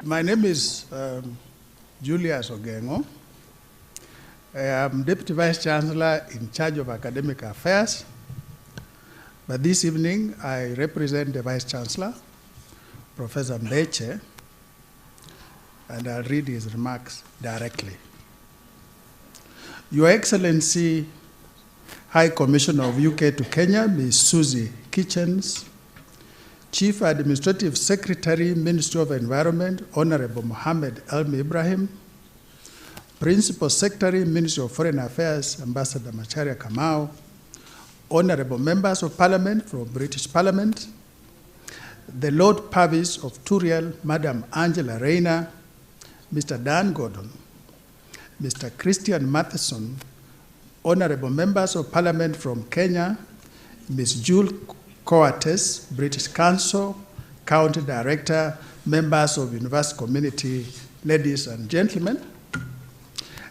My name is Julius Ogengo. I am Deputy Vice Chancellor in charge of Academic Affairs. But this evening, I represent the Vice Chancellor, Professor Mbeche, and I'll read his remarks directly. Your Excellency, High Commissioner of UK to Kenya, Ms. Susie Kitchens, Chief Administrative Secretary, Ministry of Environment, Honorable Mohammed Elmi Ibrahim, Principal Secretary, Ministry of Foreign Affairs, Ambassador Macharia Kamau, Honorable Members of Parliament from British Parliament, the Lord Purvis of Turiel, Madam Angela Rayner, Mr. Dan Gordon, Mr. Christian Matheson, Honorable Members of Parliament from Kenya, Ms. Jules Coates, British Council, County Director, members of university community, ladies and gentlemen.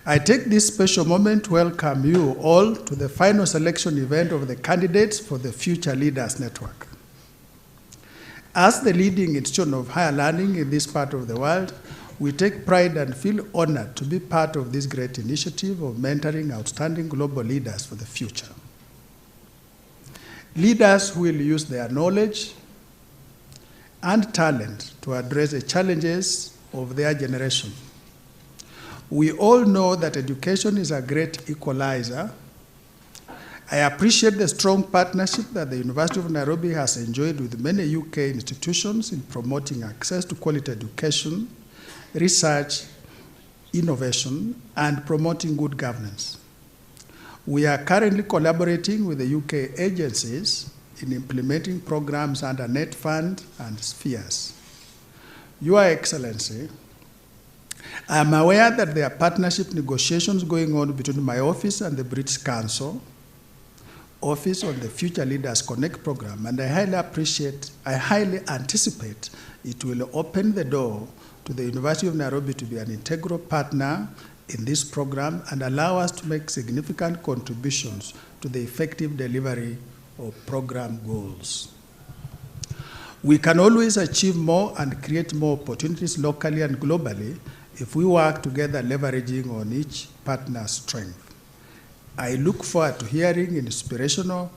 I take this special moment to welcome you all to the final selection event of the candidates for the Future Leaders Network. As the leading institution of higher learning in this part of the world, we take pride and feel honored to be part of this great initiative of mentoring outstanding global leaders for the future. Leaders who will use their knowledge and talent to address the challenges of their generation. We all know that education is a great equalizer. I appreciate the strong partnership that the University of Nairobi has enjoyed with many UK institutions in promoting access to quality education, research, innovation, and promoting good governance. We are currently collaborating with the UK agencies in implementing programs under Net Fund and Spheres. Your Excellency, I am aware that there are partnership negotiations going on between my office and the British Council Office on the Future Leaders Connect program, and I highly anticipate it will open the door to the University of Nairobi to be an integral partner in this program and allow us to make significant contributions to the effective delivery of program goals. We can always achieve more and create more opportunities locally and globally if we work together, leveraging on each partner's strength. I look forward to hearing inspirational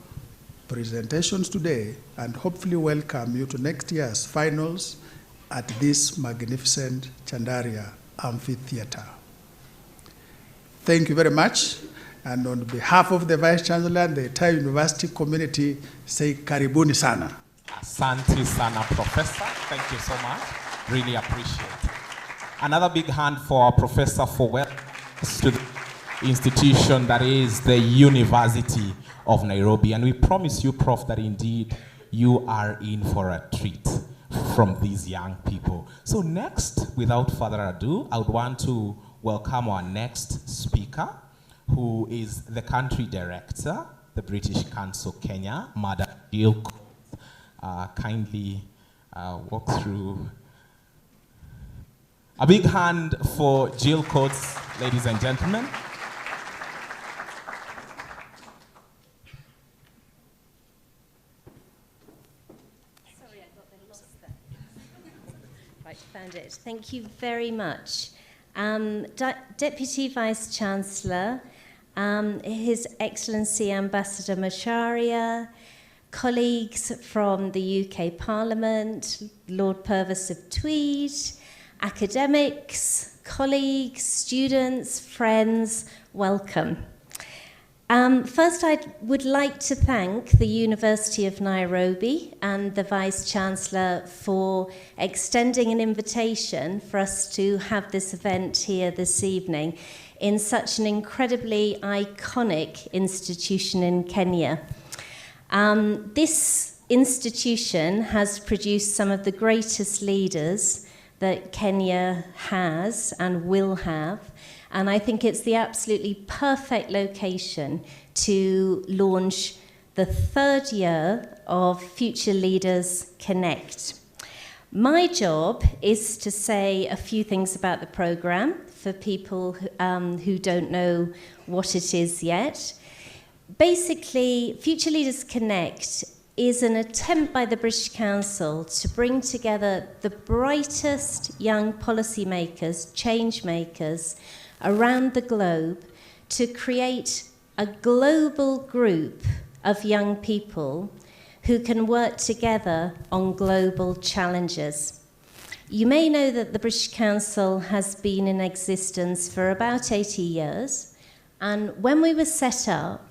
presentations today and hopefully welcome you to next year's finals at this magnificent Chandaria Amphitheater. Thank you very much. And on behalf of the Vice Chancellor and the entire university community, say karibuni sana. Asante sana, Professor. Thank you so much. Really appreciate it. Another big hand for our Professor for welcome to the institution that is the University of Nairobi. And we promise you, Prof, that indeed you are in for a treat from these young people. So next, without further ado, I would want to welcome our next speaker, who is the country director, the British Council Kenya, Madam Jill Coates. Kindly walk through. A big hand for Jill Coates, ladies and gentlemen. Sorry, I got them lost there. Right, found it. Thank you very much. Deputy Vice Chancellor, His Excellency Ambassador Macharia, colleagues from the UK Parliament, Lord Purvis of Tweed, academics, colleagues, students, friends, welcome. First, I would like to thank the University of Nairobi and the Vice Chancellor for extending an invitation for us to have this event here this evening in such an incredibly iconic institution in Kenya. This institution has produced some of the greatest leaders that Kenya has and will have. And I think it's the absolutely perfect location to launch the third year of Future Leaders Connect. My job is to say a few things about the program for people who don't know what it is yet. Basically, Future Leaders Connect is an attempt by the British Council to bring together the brightest young policymakers, change makers around the globe to create a global group of young people who can work together on global challenges. You may know that the British Council has been in existence for about 80 years, and when we were set up,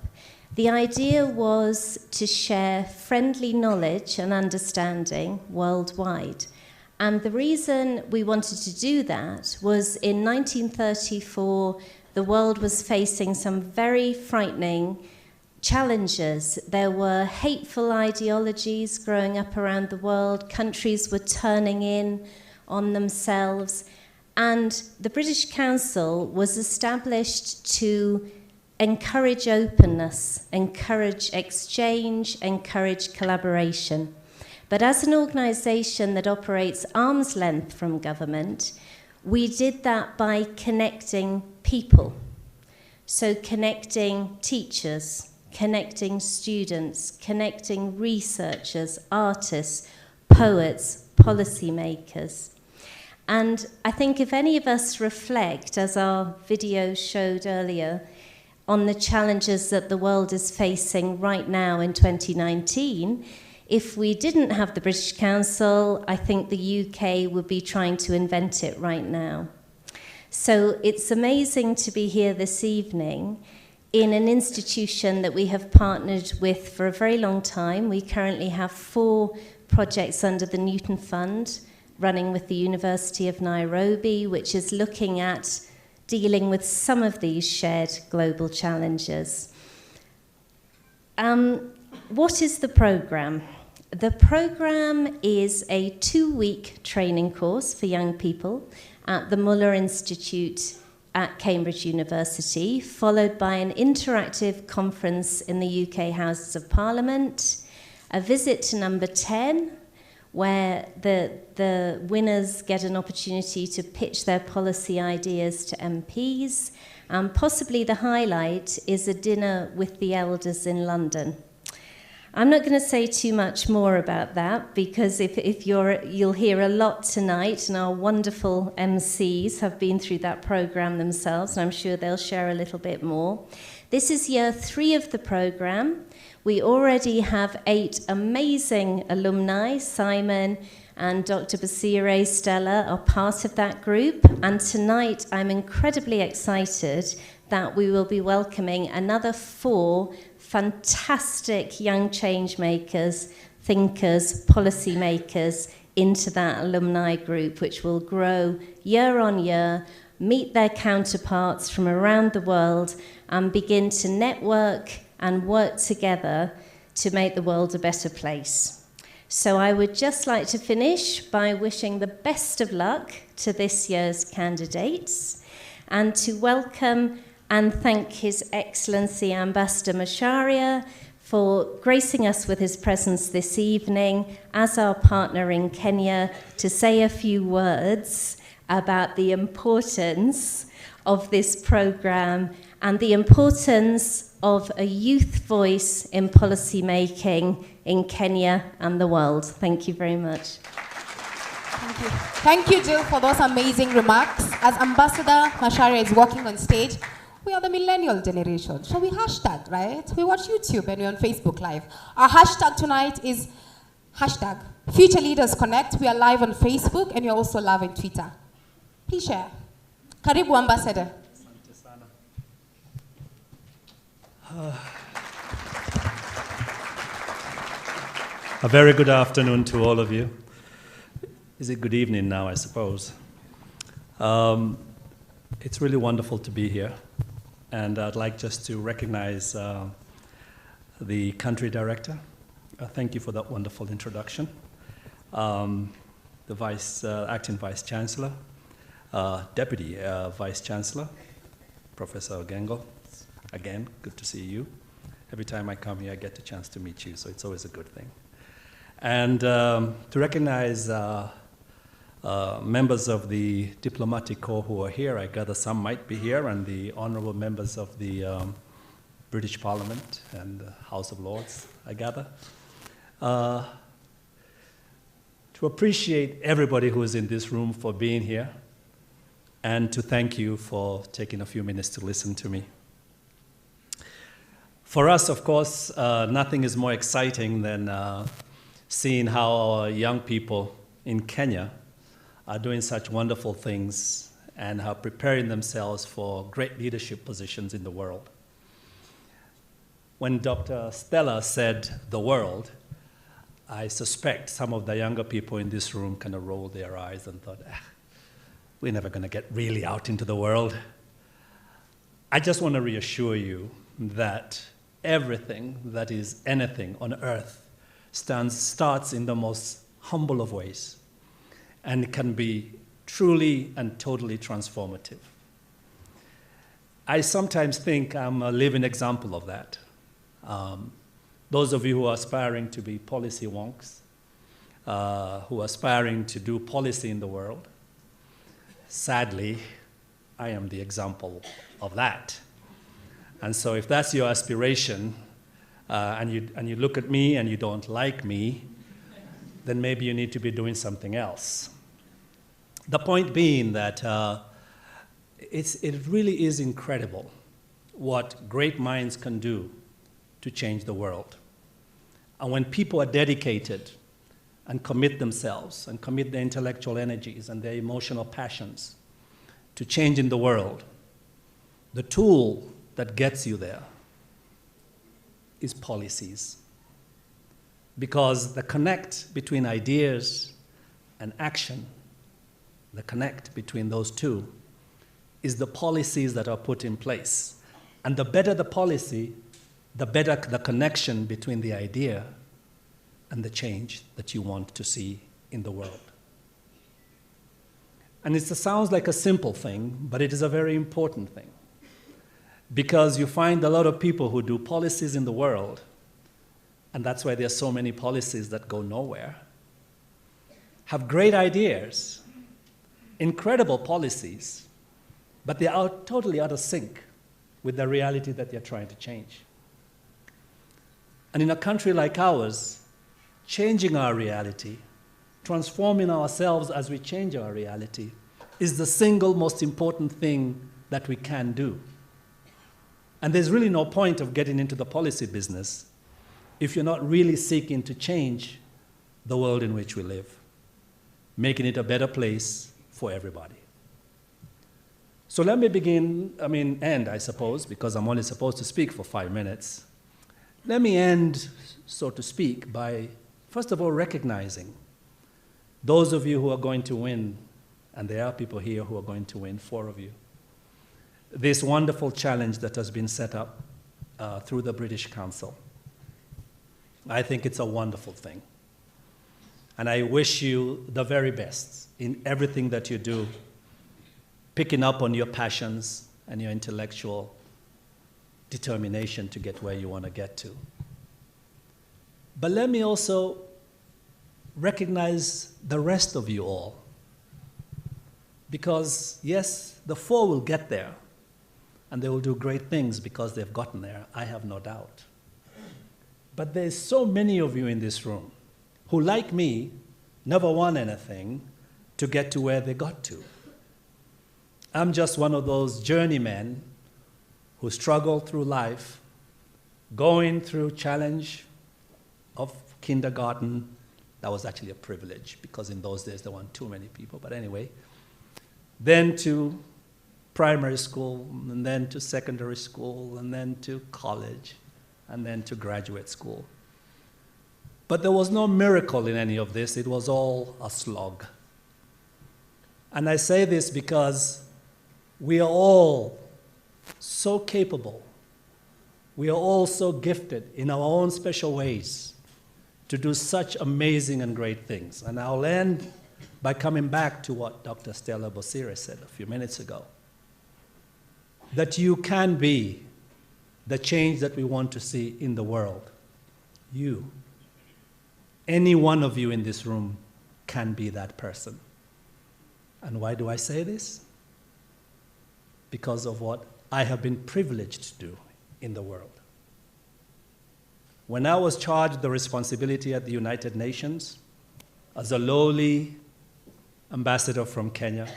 the idea was to share friendly knowledge and understanding worldwide. And the reason we wanted to do that was in 1934, the world was facing some very frightening challenges. There were hateful ideologies growing up around the world. Countries were turning in on themselves. And the British Council was established to encourage openness, encourage exchange, encourage collaboration. But as an organisation that operates arm's length from government, we did that by connecting people. So connecting teachers, connecting students, connecting researchers, artists, poets, policymakers. And I think if any of us reflect, as our video showed earlier, on the challenges that the world is facing right now in 2019, if we didn't have the British Council, I think the UK would be trying to invent it right now. So it's amazing to be here this evening in an institution that we have partnered with for a very long time. We currently have 4 projects under the Newton Fund running with the University of Nairobi, which is looking at dealing with some of these shared global challenges. What is the programme? The programme is a 2-week training course for young people at the Muller Institute at Cambridge University, followed by an interactive conference in the UK Houses of Parliament, a visit to Number 10, where the winners get an opportunity to pitch their policy ideas to MPs, and possibly the highlight is a dinner with the elders in London. I'm not going to say too much more about that, because you'll hear a lot tonight, and our wonderful MCs have been through that programme themselves, and I'm sure they'll share a little bit more. This is year 3 of the programme. We already have 8 amazing alumni. Simon and Dr. Basire Stella are part of that group. And tonight, I'm incredibly excited that we will be welcoming another 4 fantastic young change makers, thinkers, policy makers into that alumni group, which will grow year on year, meet their counterparts from around the world, and begin to network and work together to make the world a better place. So I would just like to finish by wishing the best of luck to this year's candidates, and to welcome and thank His Excellency Ambassador Macharia for gracing us with his presence this evening as our partner in Kenya, to say a few words about the importance of this programme and the importance of a youth voice in policy making in Kenya and the world. Thank you very much. Thank you. Thank you, Jill, for those amazing remarks. As Ambassador Macharia is walking on stage, we are the millennial generation. So we hashtag, right? We watch YouTube and we're on Facebook Live. Our hashtag tonight is hashtag Future Leaders Connect. We are live on Facebook and we're also live on Twitter. Please share. Karibu, Ambassador. A very good afternoon to all of you. Is it good evening now, I suppose? It's really wonderful to be here, and I'd like just to recognize the country director. Thank you for that wonderful introduction. The acting Vice Chancellor, Deputy Vice Chancellor, Professor Ogengo. Again, good to see you. Every time I come here, I get the chance to meet you, so it's always a good thing. And to recognize members of the diplomatic corps who are here, I gather some might be here, and the honorable members of the British Parliament and the House of Lords, I gather. to appreciate everybody who is in this room for being here, and to thank you for taking a few minutes to listen to me. For us, of course, nothing is more exciting than seeing how our young people in Kenya are doing such wonderful things and are preparing themselves for great leadership positions in the world. When Dr. Stella said the world, I suspect some of the younger people in this room kind of rolled their eyes and thought, we're never going to get really out into the world. I just want to reassure you that everything that is anything on earth starts in the most humble of ways, and it can be truly and totally transformative. I sometimes think I'm a living example of that. Those of you who are aspiring to be policy wonks, who are aspiring to do policy in the world, sadly, I am the example of that. And so if that's your aspiration, and you look at me and you don't like me, then maybe you need to be doing something else. The point being that it really is incredible what great minds can do to change the world. And when people are dedicated and commit themselves and commit their intellectual energies and their emotional passions to changing the world, the tool that gets you there is policies. Because the connect between ideas and action, the connect between those two, is the policies that are put in place. And the better the policy, the better the connection between the idea and the change that you want to see in the world. And it sounds like a simple thing, but it is a very important thing. Because you find a lot of people who do policies in the world, and that's why there are so many policies that go nowhere, have great ideas, incredible policies, but they are totally out of sync with the reality that they're trying to change. And in a country like ours, changing our reality, transforming ourselves as we change our reality, is the single most important thing that we can do. And there's really no point of getting into the policy business if you're not really seeking to change the world in which we live, making it a better place for everybody. So let me end, I suppose, because I'm only supposed to speak for 5 minutes. Let me end, so to speak, by, first of all, recognizing those of you who are going to win, and there are people here who are going to win, 4 of you, this wonderful challenge that has been set up through the British Council. I think it's a wonderful thing. And I wish you the very best in everything that you do, picking up on your passions and your intellectual determination to get where you want to get to. But let me also recognize the rest of you all. Because, yes, the 4 will get there, and they will do great things because they've gotten there, I have no doubt. But there's so many of you in this room who, like me, never won anything to get to where they got to. I'm just one of those journeymen who struggled through life, going through challenge of kindergarten. That was actually a privilege, because in those days there weren't too many people, but anyway. Then to primary school, and then to secondary school, and then to college, and then to graduate school. But there was no miracle in any of this. It was all a slog. And I say this because we are all so capable. We are all so gifted in our own special ways to do such amazing and great things. And I'll end by coming back to what Dr. Stella Bosire said a few minutes ago, that you can be the change that we want to see in the world. You, any one of you in this room, can be that person. And why do I say this? Because of what I have been privileged to do in the world. When I was charged the responsibility at the United Nations as a lowly ambassador from Kenya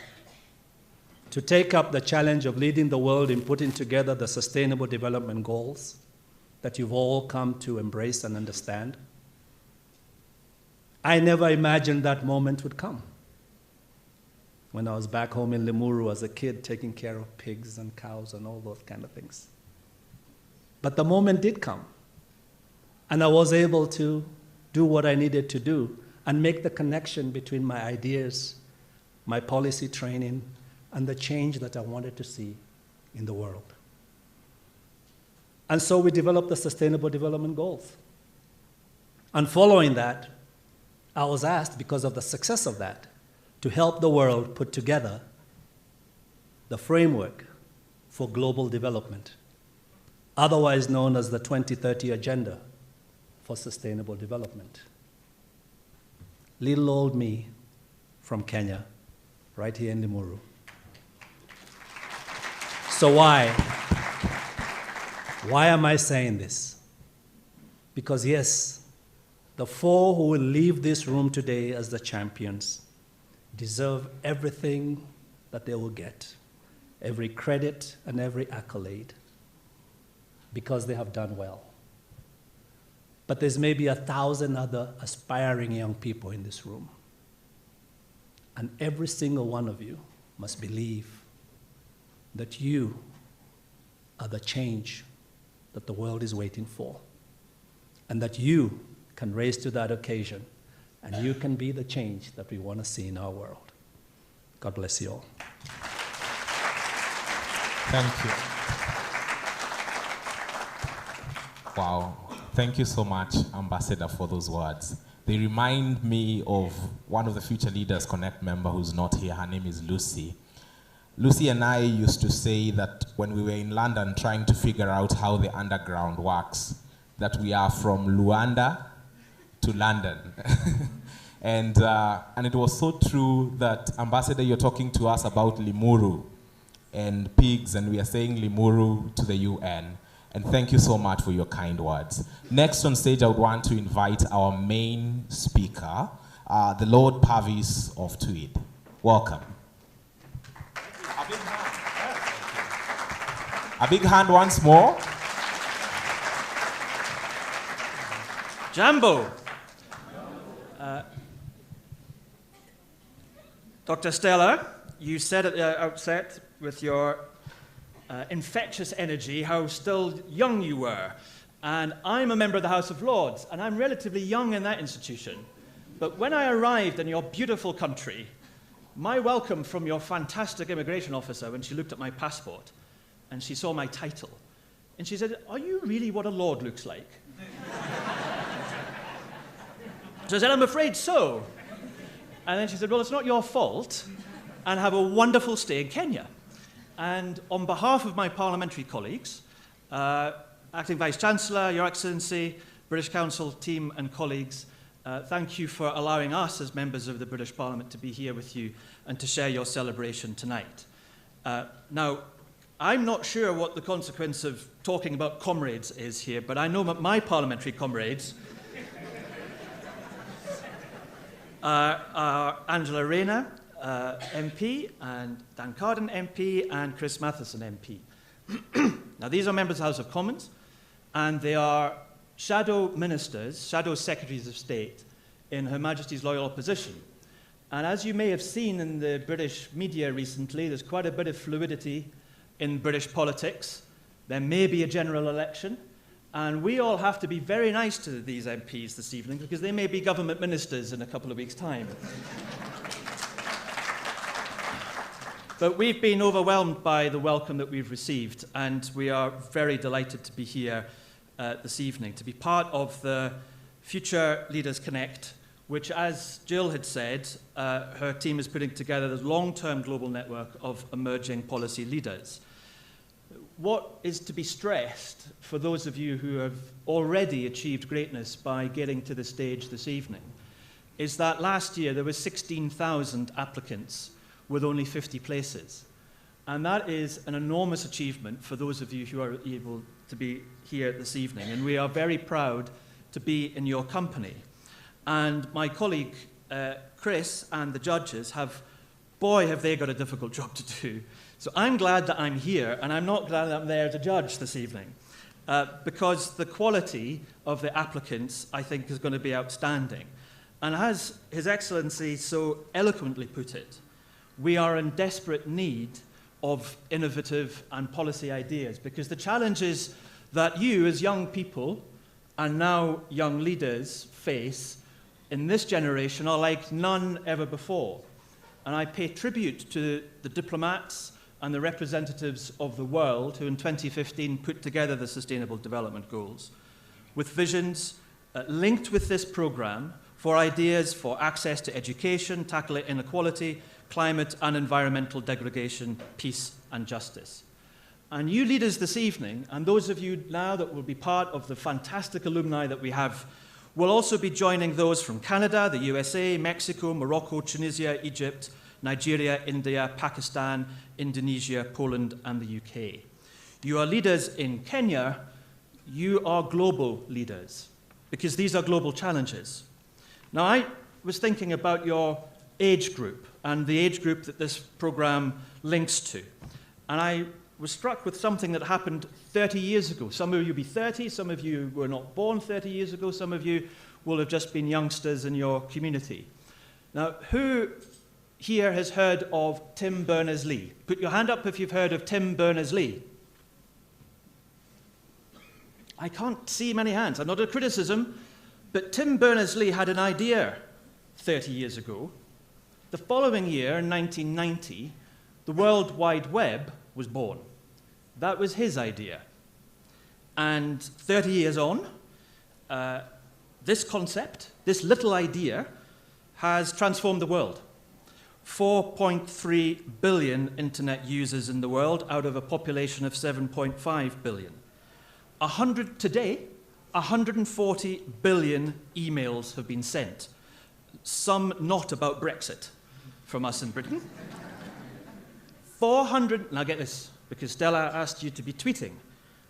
to take up the challenge of leading the world in putting together the Sustainable Development Goals that you've all come to embrace and understand, I never imagined that moment would come. When I was back home in Limuru as a kid taking care of pigs and cows and all those kind of things. But the moment did come. And I was able to do what I needed to do and make the connection between my ideas, my policy training, and the change that I wanted to see in the world. And so we developed the Sustainable Development Goals. And following that, I was asked, because of the success of that, to help the world put together the framework for global development, otherwise known as the 2030 Agenda for Sustainable Development. Little old me from Kenya, right here in Limuru. So why? Why am I saying this? Because yes, the four who will leave this room today as the champions deserve everything that they will get, every credit and every accolade, because they have done well. But there's maybe 1,000 other aspiring young people in this room. And every single one of you must believe that you are the change that the world is waiting for, and that you can rise to that occasion, and you can be the change that we want to see in our world. God bless you all. Thank you. Wow. Thank you so much, Ambassador, for those words. They remind me of one of the Future Leaders Connect member who's not here. Her name is Lucy. Lucy and I used to say that when we were in London trying to figure out how the underground works, that we are from Luanda to London. and it was so true that, Ambassador, you're talking to us about Limuru and pigs, and we are saying Limuru to the UN. And thank you so much for your kind words. Next on stage, I would want to invite our main speaker, the Lord Purvis of Tweed. Welcome. A big hand once more. Jambo. Dr. Stella, you said at the outset with your infectious energy how still young you were. And I'm a member of the House of Lords, and I'm relatively young in that institution. But when I arrived in your beautiful country, my welcome from your fantastic immigration officer when she looked at my passport and she saw my title, and she said, "Are you really what a lord looks like?" So I said, "I'm afraid so." And then she said, "Well, it's not your fault, and have a wonderful stay in Kenya." And on behalf of my parliamentary colleagues, Acting Vice-Chancellor, Your Excellency, British Council team and colleagues, thank you for allowing us as members of the British Parliament to be here with you and to share your celebration tonight. Now, I'm not sure what the consequence of talking about comrades is here, but I know that my parliamentary comrades are Angela Rayner, MP, and Dan Carden MP, and Chris Matheson MP. Now, these are members of the House of Commons, and they are shadow ministers, shadow secretaries of state in Her Majesty's loyal opposition. And as you may have seen in the British media recently, there's quite a bit of fluidity in British politics. There may be a general election, and we all have to be very nice to these MPs this evening because they may be government ministers in a couple of weeks' time. But we've been overwhelmed by the welcome that we've received, and we are very delighted to be here this evening, to be part of the Future Leaders Connect, which, as Jill had said, her team is putting together this long-term global network of emerging policy leaders. What is to be stressed for those of you who have already achieved greatness by getting to the stage this evening is that last year there were 16,000 applicants with only 50 places. And that is an enormous achievement for those of you who are able to be here this evening. And we are very proud to be in your company. And my colleague Chris and the judges have they got a difficult job to do. So I'm glad that I'm here, and I'm not glad that I'm there to judge this evening, because the quality of the applicants, I think, is going to be outstanding. And as His Excellency so eloquently put it, we are in desperate need of innovative and policy ideas, because the challenges that you as young people and now young leaders face in this generation are like none ever before. And I pay tribute to the diplomats and the representatives of the world who in 2015 put together the Sustainable Development Goals with visions linked with this program for ideas for access to education, tackle inequality, climate and environmental degradation, peace and justice. And you leaders this evening, and those of you now that will be part of the fantastic alumni that we have, will also be joining those from Canada, the USA, Mexico, Morocco, Tunisia, Egypt, Nigeria, India, Pakistan, Indonesia, Poland, and the UK. You are leaders in Kenya. You are global leaders, because these are global challenges. Now, I was thinking about your age group and the age group that this program links to. And I was struck with something that happened 30 years ago. Some of you will be 30, some of you were not born 30 years ago, some of you will have just been youngsters in your community. Now, who here has heard of Tim Berners-Lee? Put your hand up if you've heard of Tim Berners-Lee. I can't see many hands. I'm not a criticism, but Tim Berners-Lee had an idea 30 years ago. The following year, in 1990, the World Wide Web was born. That was his idea. And 30 years on, this concept, this little idea, has transformed the world. 4.3 billion internet users in the world out of a population of 7.5 billion. Today, 140 billion emails have been sent. Some not about Brexit from us in Britain. 400, now get this, because Stella asked you to be tweeting,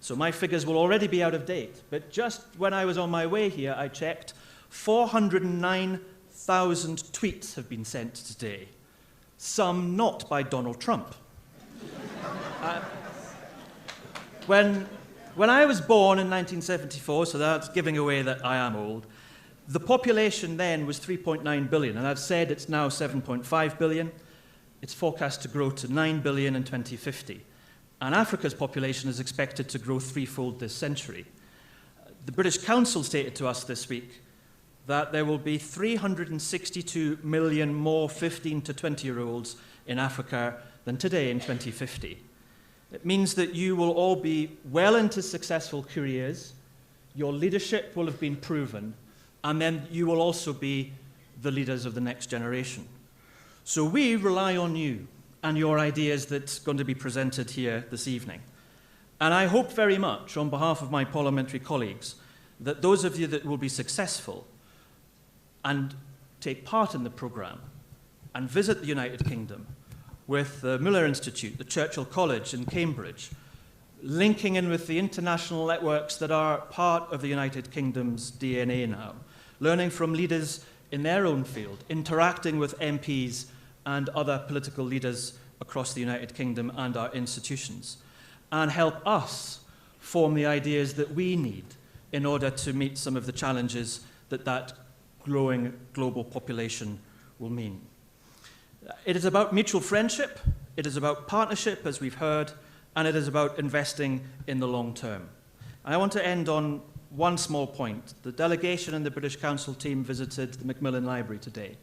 so my figures will already be out of date, but just when I was on my way here, I checked, 409,000 tweets have been sent today, some not by Donald Trump. When I was born in 1974, so that's giving away that I am old, the population then was 3.9 billion, and I've said it's now 7.5 billion. It's forecast to grow to 9 billion in 2050. And Africa's population is expected to grow threefold this century. The British Council stated to us this week that there will be 362 million more 15 to 20-year-olds in Africa than today in 2050. It means that you will all be well into successful careers, your leadership will have been proven, and then you will also be the leaders of the next generation. So we rely on you and your ideas that's going to be presented here this evening. And I hope very much, on behalf of my parliamentary colleagues, that those of you that will be successful and take part in the programme and visit the United Kingdom with the Miller Institute, the Churchill College in Cambridge, linking in with the international networks that are part of the United Kingdom's DNA now, learning from leaders in their own field, interacting with MPs and other political leaders across the United Kingdom and our institutions, and help us form the ideas that we need in order to meet some of the challenges that growing global population will mean. It is about mutual friendship, it is about partnership, as we've heard, and it is about investing in the long term. And I want to end on one small point. The delegation and the British Council team visited the Macmillan Library today.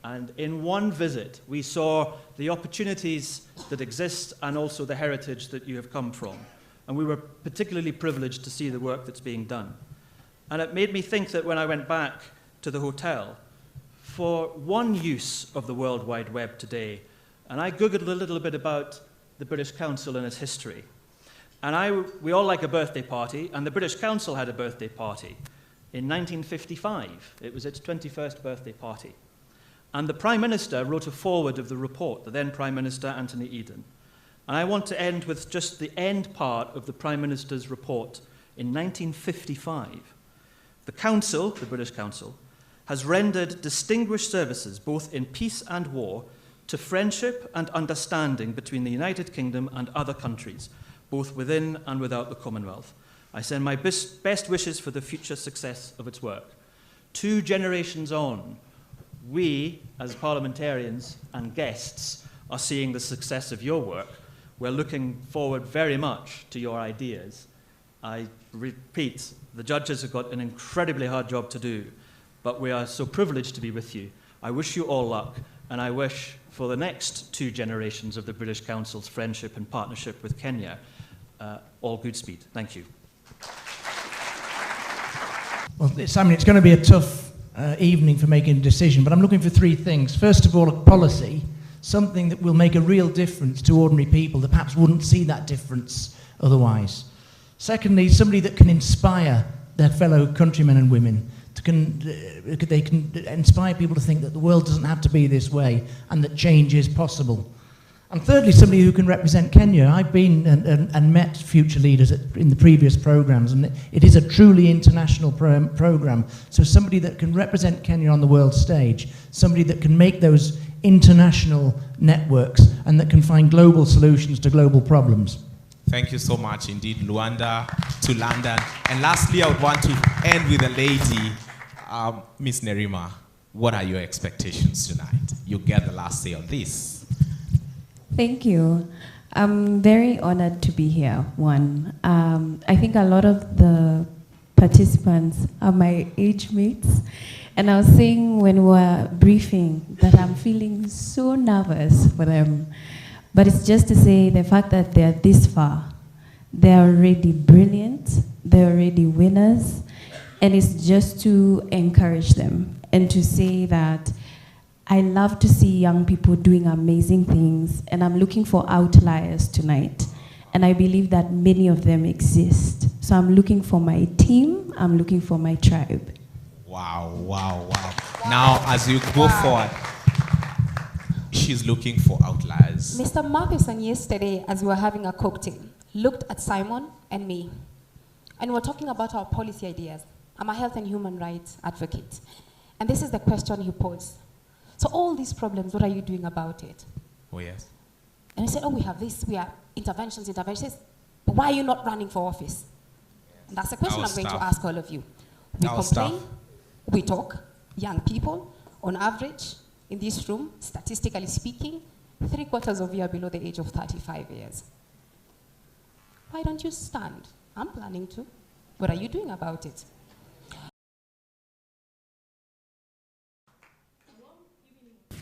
And in one visit, we saw the opportunities that exist and also the heritage that you have come from. And we were particularly privileged to see the work that's being done. And it made me think that when I went back to the hotel, for one use of the World Wide Web today, and I Googled a little bit about the British Council and its history. And we all like a birthday party, and the British Council had a birthday party in 1955. It was its 21st birthday party. And the Prime Minister wrote a foreword of the report, the then Prime Minister, Anthony Eden. And I want to end with just the end part of the Prime Minister's report in 1955. The Council, the British Council, has rendered distinguished services both in peace and war to friendship and understanding between the United Kingdom and other countries, both within and without the Commonwealth. I send my best wishes for the future success of its work. 2 generations on, we, as parliamentarians and guests, are seeing the success of your work. We're looking forward very much to your ideas. I repeat, the judges have got an incredibly hard job to do, but we are so privileged to be with you. I wish you all luck, and I wish for the next 2 generations of the British Council's friendship and partnership with Kenya, all good speed. Thank you. Well, Simon, it's going to be a tough evening for making a decision, but I'm looking for 3 things. First of all, a policy, something that will make a real difference to ordinary people that perhaps wouldn't see that difference otherwise. Secondly, somebody that can inspire their fellow countrymen and women. They can inspire people to think that the world doesn't have to be this way and that change is possible. And thirdly, somebody who can represent Kenya. I've been and met future leaders in the previous programs, and it is a truly international program. So somebody that can represent Kenya on the world stage, somebody that can make those international networks and that can find global solutions to global problems. Thank you so much indeed, Luanda to London. And lastly, I would want to end with a lady, Miss Nerima. What are your expectations tonight? You get the last say on this. Thank you. I'm very honored to be here, one. I think a lot of the participants are my age mates. And I was saying when we were briefing that I'm feeling so nervous for them. But it's just to say the fact that they're this far, they're already brilliant, they're already winners, and it's just to encourage them and to say that I love to see young people doing amazing things, and I'm looking for outliers tonight. And I believe that many of them exist. So I'm looking for my team, I'm looking for my tribe. Wow, wow, wow. Now, as you go forward, she's looking for outliers. Mr. Matheson yesterday, as we were having a cocktail, looked at Simon and me. And we were talking about our policy ideas. I'm a health and human rights advocate. And this is the question he posed. So all these problems, what are you doing about it? Oh, yes. And I said, oh, we have this, we have interventions. But why are you not running for office? And that's the question I'm going to ask all of you. We complain, we talk, young people, on average, in this room, statistically speaking, 3/4 of you are below the age of 35 years. Why don't you stand? I'm planning to. What are you doing about it?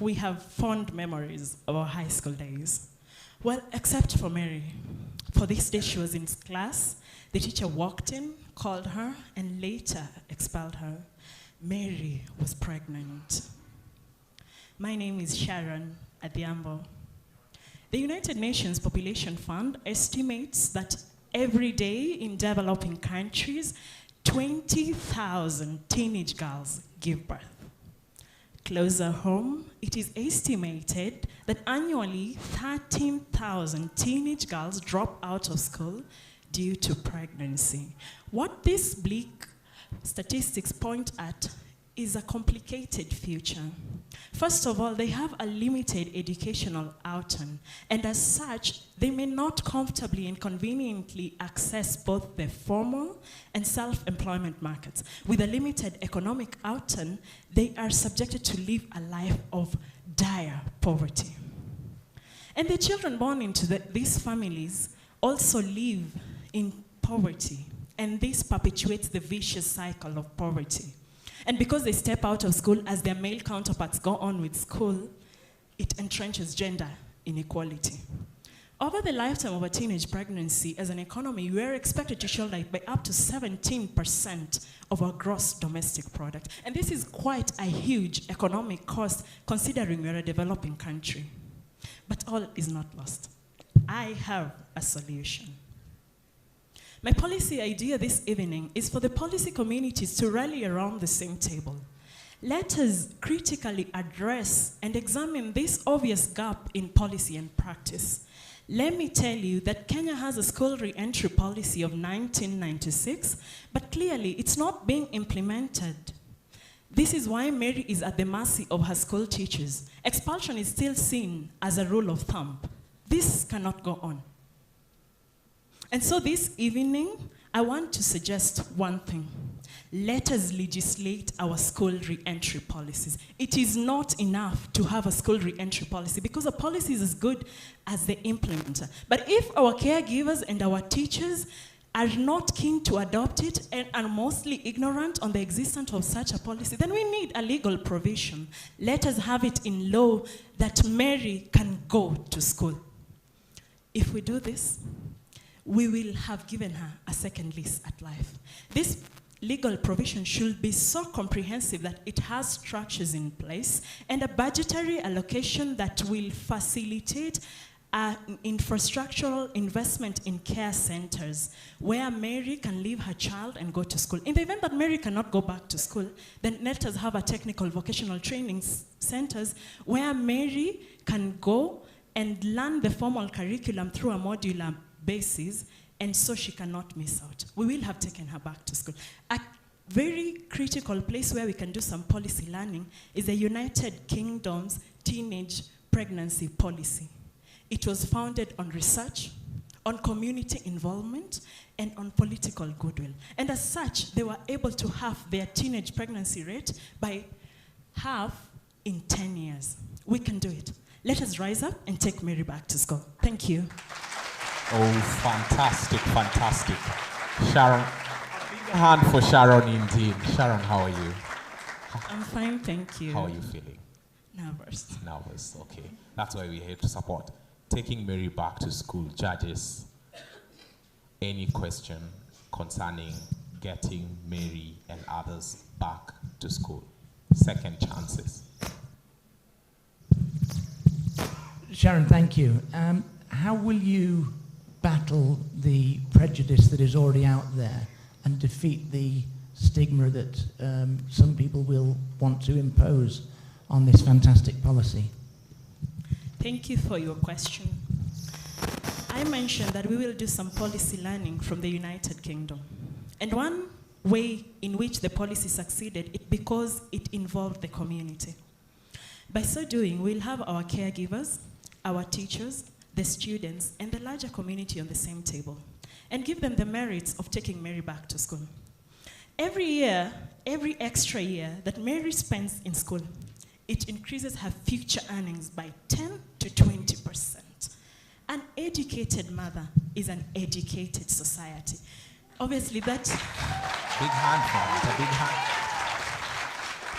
We have fond memories of our high school days. Well, except for Mary. For this day she was in class, the teacher walked in, called her, and later expelled her. Mary was pregnant. My name is Sharon Adhiambo. The United Nations Population Fund estimates that every day in developing countries, 20,000 teenage girls give birth. Closer home, it is estimated that annually 13,000 teenage girls drop out of school due to pregnancy. What these bleak statistics point at is a complicated future. First of all, they have a limited educational outcome, and as such, they may not comfortably and conveniently access both the formal and self-employment markets. With a limited economic outcome, they are subjected to live a life of dire poverty. And the children born into these families also live in poverty, and this perpetuates the vicious cycle of poverty. And because they step out of school as their male counterparts go on with school, it entrenches gender inequality. Over the lifetime of a teenage pregnancy, as an economy, we are expected to show like by up to 17% of our gross domestic product. And this is quite a huge economic cost considering we're a developing country. But all is not lost. I have a solution. My policy idea this evening is for the policy communities to rally around the same table. Let us critically address and examine this obvious gap in policy and practice. Let me tell you that Kenya has a school re-entry policy of 1996, but clearly it's not being implemented. This is why Mary is at the mercy of her school teachers. Expulsion is still seen as a rule of thumb. This cannot go on. And so this evening, I want to suggest one thing. Let us legislate our school re-entry policies. It is not enough to have a school re-entry policy because a policy is as good as the implementer. But if our caregivers and our teachers are not keen to adopt it and are mostly ignorant on the existence of such a policy, then we need a legal provision. Let us have it in law that Mary can go to school. If we do this, we will have given her a second lease at life. This legal provision should be so comprehensive that it has structures in place and a budgetary allocation that will facilitate infrastructural investment in care centers where Mary can leave her child and go to school. In the event that Mary cannot go back to school, then let us have a technical vocational training centers where Mary can go and learn the formal curriculum through a modular basis, and so she cannot miss out. We will have taken her back to school. A very critical place where we can do some policy learning is the United Kingdom's teenage pregnancy policy. It was founded on research, on community involvement, and on political goodwill. And as such, they were able to halve their teenage pregnancy rate by half in 10 years. We can do it. Let us rise up and take Mary back to school. Thank you. Oh, fantastic, fantastic. Sharon, a big hand for Sharon indeed. Sharon, how are you? I'm fine, thank you. How are you feeling? Nervous. Nervous, okay. That's why we're here to support. Taking Mary back to school. Judges, any question concerning getting Mary and others back to school? Second chances. Sharon, thank you. How will you battle the prejudice that is already out there and defeat the stigma that some people will want to impose on this fantastic policy? Thank you for your question. I mentioned that we will do some policy learning from the United Kingdom. And one way in which the policy succeeded is because it involved the community. By so doing, we'll have our caregivers, our teachers, the students, and the larger community on the same table, and give them the merits of taking Mary back to school. Every year, every extra year that Mary spends in school, it increases her future earnings by 10 to 20%. An educated mother is an educated society. Obviously that... Big hand for it, a big hand.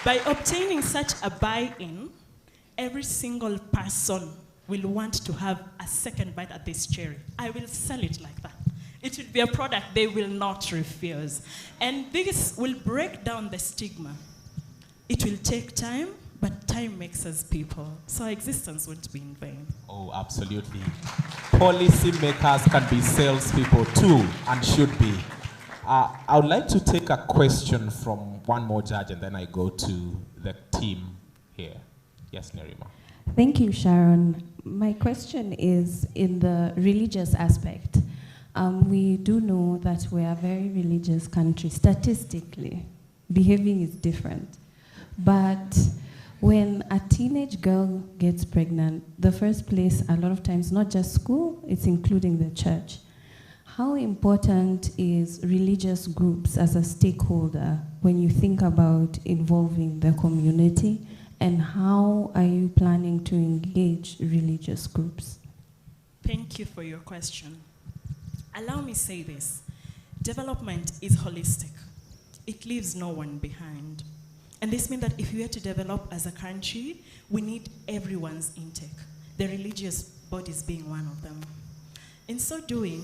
By obtaining such a buy-in, every single person will want to have a second bite at this cherry. I will sell it like that. It will be a product they will not refuse. And this will break down the stigma. It will take time, but time makes us people. So our existence won't be in vain. Oh, absolutely. Policy makers can be salespeople too, and should be. I would like to take a question from one more judge, and then I go to the team here. Yes, Nerima. Thank you, Sharon. My question is in the religious aspect. We do know that we are a very religious country. Statistically, behaving is different. But when a teenage girl gets pregnant, the first place, a lot of times, not just school, it's including the church. How important is religious groups as a stakeholder when you think about involving the community? And how are you planning to engage religious groups? Thank you for your question. Allow me to say this. Development is holistic. It leaves no one behind. And this means that if we are to develop as a country, we need everyone's intake, the religious bodies being one of them. In so doing,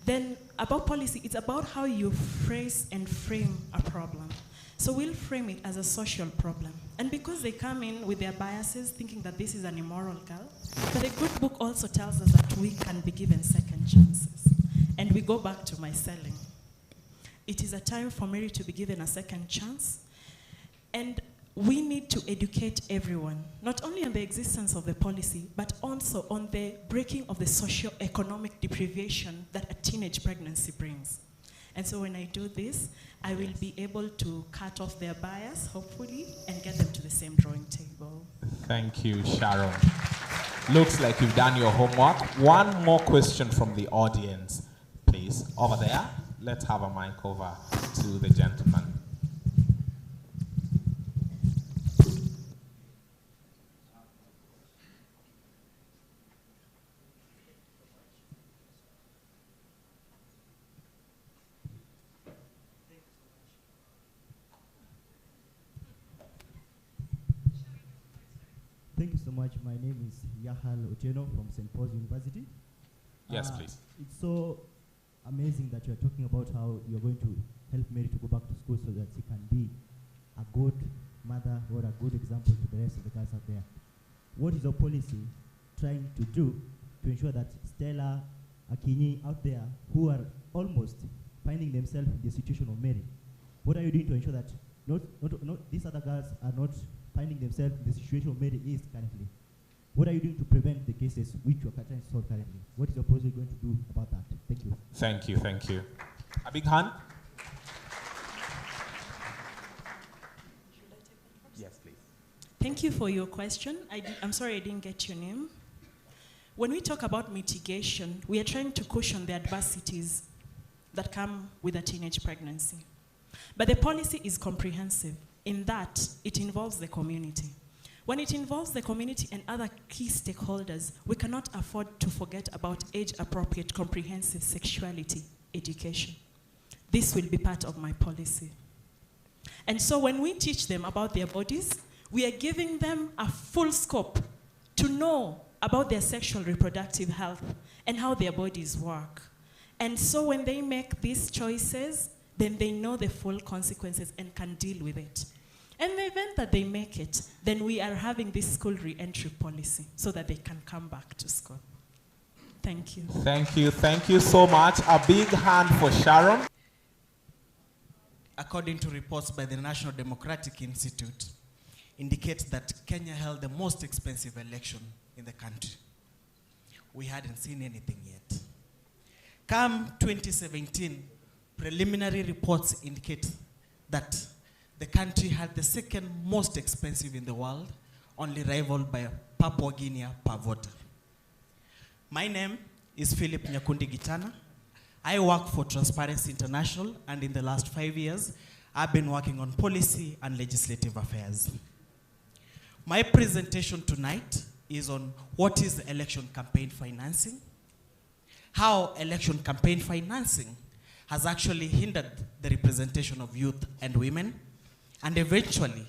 then about policy, it's about how you phrase and frame a problem. So we'll frame it as a social problem. And because they come in with their biases, thinking that this is an immoral girl, but a good book also tells us that we can be given second chances. And we go back to my selling. It is a time for Mary to be given a second chance. And we need to educate everyone, not only on the existence of the policy, but also on the breaking of the socio-economic deprivation that a teenage pregnancy brings. And so when I do this, I will be able to cut off their bias, hopefully, and get them to the same drawing table. Thank you, Sharon. Looks like you've done your homework. One more question from the audience, please. Over there. Let's have a mic over to the gentleman. Thank you so much. My name is Yahal Otieno from St. Paul's University. Yes, please. It's so amazing that you're talking about how you're going to help Mary to go back to school so that she can be a good mother or a good example to the rest of the girls out there. What is your policy trying to do to ensure that Stella, Akinyi out there who are almost finding themselves in the situation of Mary, what are you doing to ensure that not these other girls are not finding themselves in the situation Mary is currently? What are you doing to prevent the cases which you are trying to solve currently? What is your policy going to do about that? Thank you. Thank you, thank you. A big hand? Yes, please. Thank you for your question. I'm sorry I didn't get your name. When we talk about mitigation, we are trying to cushion the adversities that come with a teenage pregnancy. But the policy is comprehensive in that it involves the community. When it involves the community and other key stakeholders, we cannot afford to forget about age-appropriate comprehensive sexuality education. This will be part of my policy. And so when we teach them about their bodies, we are giving them a full scope to know about their sexual reproductive health and how their bodies work. And so when they make these choices, then they know the full consequences and can deal with it. In the event that they make it, then we are having this school re-entry policy so that they can come back to school. Thank you. Thank you so much. A big hand for Sharon. According to reports by the National Democratic Institute, indicates that Kenya held the most expensive election in the country. We hadn't seen anything yet. Come 2017, preliminary reports indicate that the country had the second most expensive in the world, only rivaled by Papua Guinea per voter. My name is Philip Nyakundi Gitana. I work for Transparency International, and in the last 5 years, I've been working on policy and legislative affairs. My presentation tonight is on what is election campaign financing, how election campaign financing has actually hindered the representation of youth and women, and eventually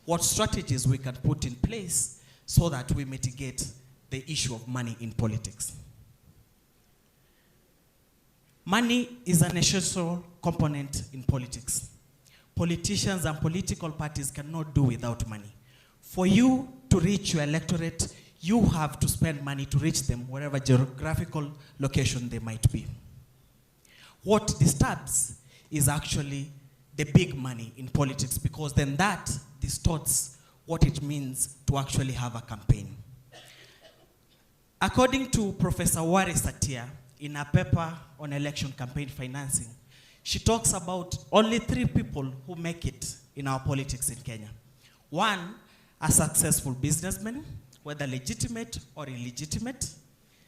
what strategies we can put in place so that we mitigate the issue of money in politics. Money is an essential component in politics. Politicians and political parties cannot do without money. For you to reach your electorate, you have to spend money to reach them wherever geographical location they might be. What disturbs is actually the big money in politics, because then that distorts what it means to actually have a campaign. According to Professor Wari Satia, in a paper on election campaign financing, she talks about only 3 people who make it in our politics in Kenya. One, a successful businessman, whether legitimate or illegitimate.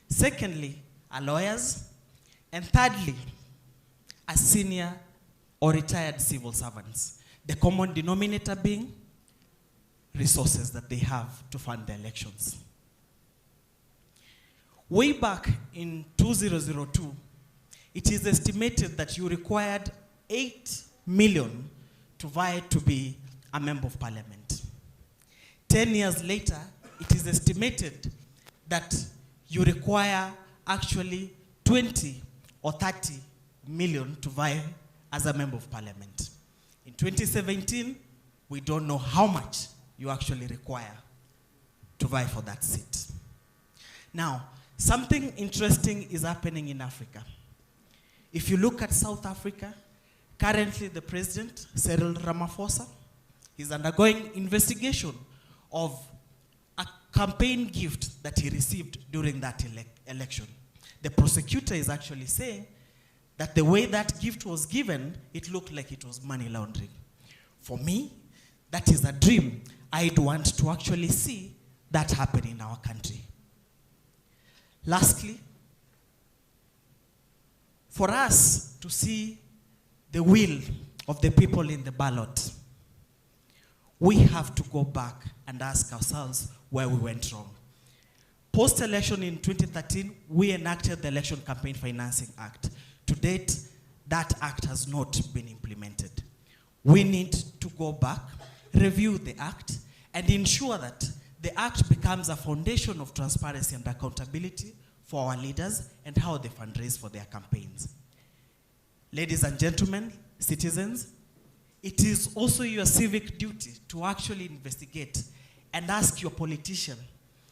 Secondly, a lawyers. And thirdly, a senior or retired civil servants. The common denominator being resources that they have to fund the elections. Way back in 2002, it is estimated that you required 8 million to vie to be a member of parliament. 10 years later, it is estimated that you require actually 20 or 30 million to vie as a member of parliament. In 2017, we don't know how much you actually require to vie for that seat. Now, something interesting is happening in Africa. If you look at South Africa, currently the president, Cyril Ramaphosa, He's undergoing investigation of a campaign gift that he received during that election. The prosecutor is actually saying that the way that gift was given, it looked like it was money laundering. For me, that is a dream I'd want to actually see that happen in our country. Lastly, for us to see the will of the people in the ballot, we have to go back and ask ourselves where we went wrong. Post-election in 2013, we enacted the Election Campaign Financing Act. To date, that act has not been implemented. We need to go back, review the act, and ensure that the act becomes a foundation of transparency and accountability for our leaders and how they fundraise for their campaigns. Ladies and gentlemen, citizens, it is also your civic duty to actually investigate and ask your politician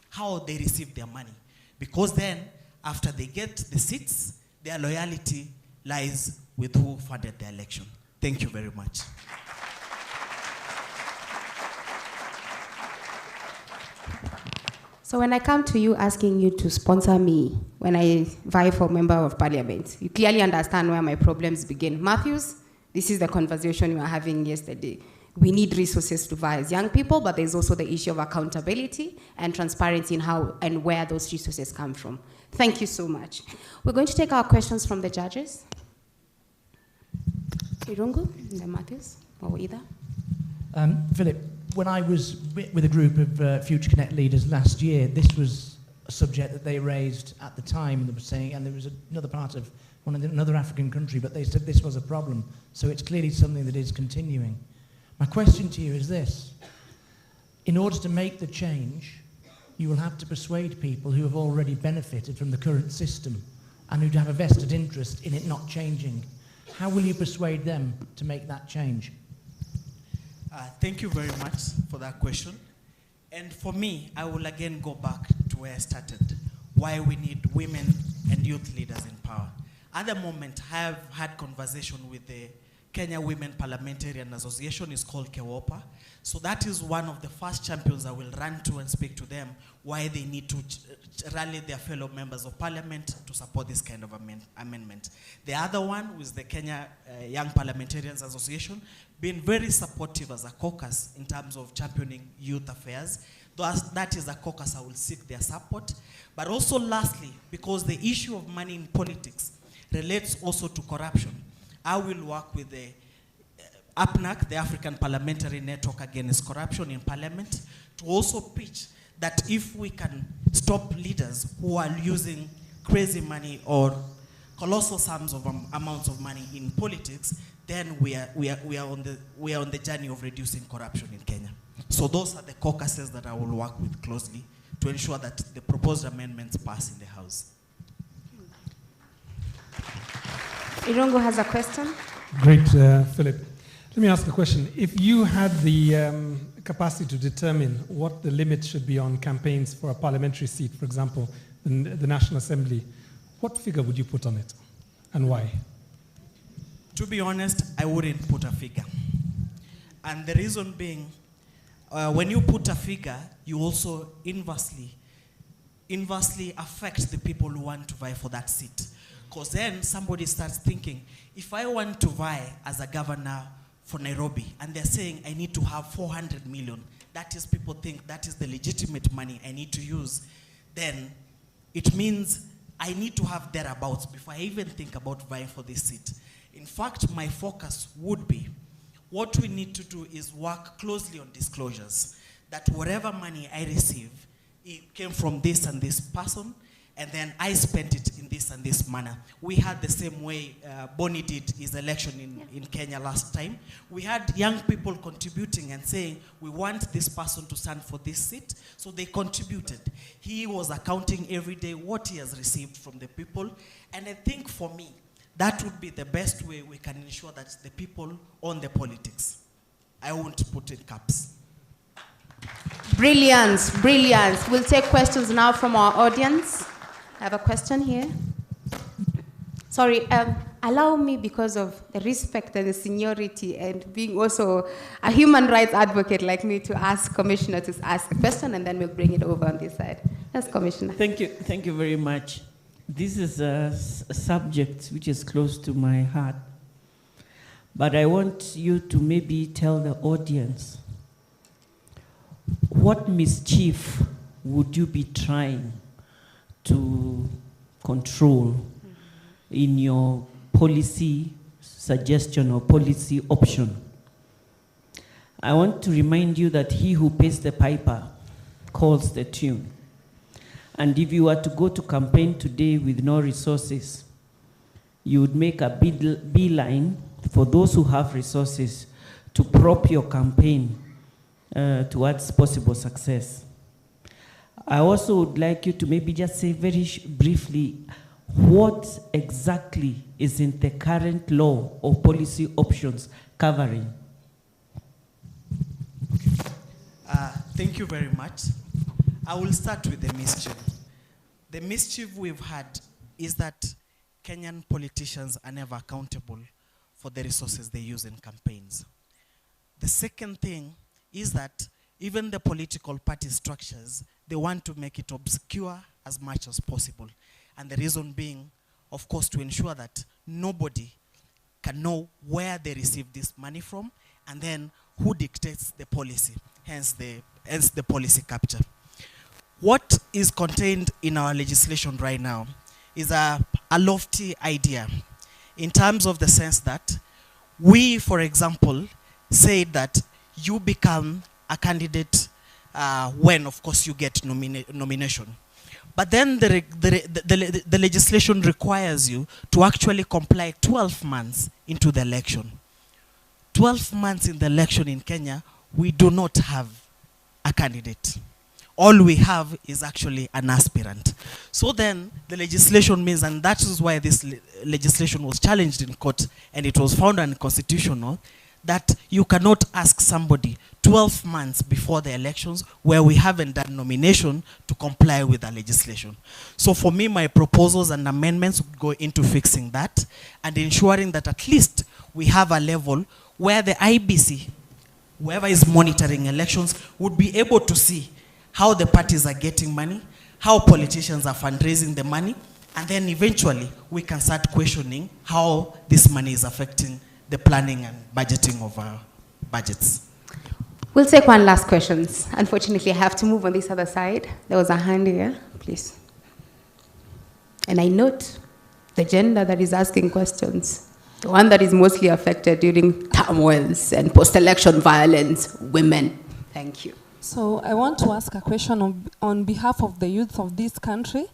how they receive their money. Because then, after they get the seats, their loyalty lies with who funded the election. Thank you very much. So when I come to you asking you to sponsor me when I vie for Member of Parliament, you clearly understand where my problems begin. Matthews, this is the conversation we were having yesterday. We need resources to vie as young people, but there's also the issue of accountability and transparency in how and where those resources come from. Thank you so much. We're going to take our questions from the judges. Irungu, and then Matthews, or either. Philip, when I was with a group of Future Connect leaders last year, this was a subject that they raised at the time. They were saying, and there was another part of another African country, but they said this was a problem. So it's clearly something that is continuing. My question to you is this. In order to make the change, you will have to persuade people who have already benefited from the current system and who have a vested interest in it not changing. How will you persuade them to make that change? Thank you very much for that question. And for me, I will again go back to where I started, why we need women and youth leaders in power. At the moment, I have had conversation with the Kenya Women Parliamentarian Association. Is called KEWOPA. So that is one of the first champions I will run to and speak to them why they need to rally their fellow members of parliament to support this kind of amendment. The other one was the Kenya Young Parliamentarians Association, being very supportive as a caucus in terms of championing youth affairs. That is a caucus I will seek their support. But also lastly, because the issue of money in politics relates also to corruption, I will work with the APNAC, the African Parliamentary Network Against Corruption in Parliament, to also pitch that if we can stop leaders who are using crazy money or colossal sums of amounts of money in politics, then we are on the journey of reducing corruption in Kenya. So those are the caucuses that I will work with closely to ensure that the proposed amendments pass in the House. Irungu has a question. Great, Philip. Let me ask a question. If you had the capacity to determine what the limit should be on campaigns for a parliamentary seat, for example, in the National Assembly, what figure would you put on it and why? To be honest, I wouldn't put a figure. And the reason being, when you put a figure, you also inversely affect the people who want to vie for that seat. Because then somebody starts thinking, if I want to vie as a governor for Nairobi, and they're saying I need to have 400 million, that is, people think that is the legitimate money I need to use, then it means I need to have thereabouts before I even think about vying for this seat. In fact, my focus would be, what we need to do is work closely on disclosures, that whatever money I receive, it came from this and this person, and then I spent it in this and this manner. We had the same way Boni did his election in Kenya last time. We had young people contributing and saying, we want this person to stand for this seat, so they contributed. He was accounting every day what he has received from the people, and I think for me, that would be the best way we can ensure that the people own the politics. I won't put in caps. Brilliance, brilliance. We'll take questions now from our audience. I have a question here. Sorry, I allow me, because of the respect and the seniority and being also a human rights advocate like me, to ask Commissioner to ask a question, and then we'll bring it over on this side. Yes, Commissioner. Thank you very much. This is a subject which is close to my heart, but I want you to maybe tell the audience, what mischief would you be trying to control in your policy suggestion or policy option? I want to remind you that he who pays the piper calls the tune. And if you were to go to campaign today with no resources, you would make a beeline for those who have resources to prop your campaign towards possible success. I also would like you to maybe just say very briefly what exactly is in the current law or policy options covering. Thank you very much. I will start with the mischief. The mischief we've had is that Kenyan politicians are never accountable for the resources they use in campaigns. The second thing is that even the political party structures, they want to make it obscure as much as possible. And the reason being, of course, to ensure that nobody can know where they receive this money from, and then who dictates the policy, hence the policy capture. What is contained in our legislation right now is a lofty idea in terms of the sense that we, for example, say that you become a candidate when, of course, you get nomination. But then the legislation requires you to actually comply 12 months into the election. 12 months in the election in Kenya, we do not have a candidate. All we have is actually an aspirant. So then the legislation means, and that is why this legislation was challenged in court and it was found unconstitutional, that you cannot ask somebody 12 months before the elections where we haven't done nomination to comply with the legislation. So for me, my proposals and amendments would go into fixing that and ensuring that at least we have a level where the IBC, whoever is monitoring elections, would be able to see how the parties are getting money, how politicians are fundraising the money, and then eventually we can start questioning how this money is affecting the planning and budgeting of our budgets. We'll take one last question. Unfortunately, I have to move on this other side. There was a hand here, please. And I note the gender that is asking questions, the one that is mostly affected during turmoils and post-election violence, women. Thank you. So I want to ask a question on behalf of the youth of this country.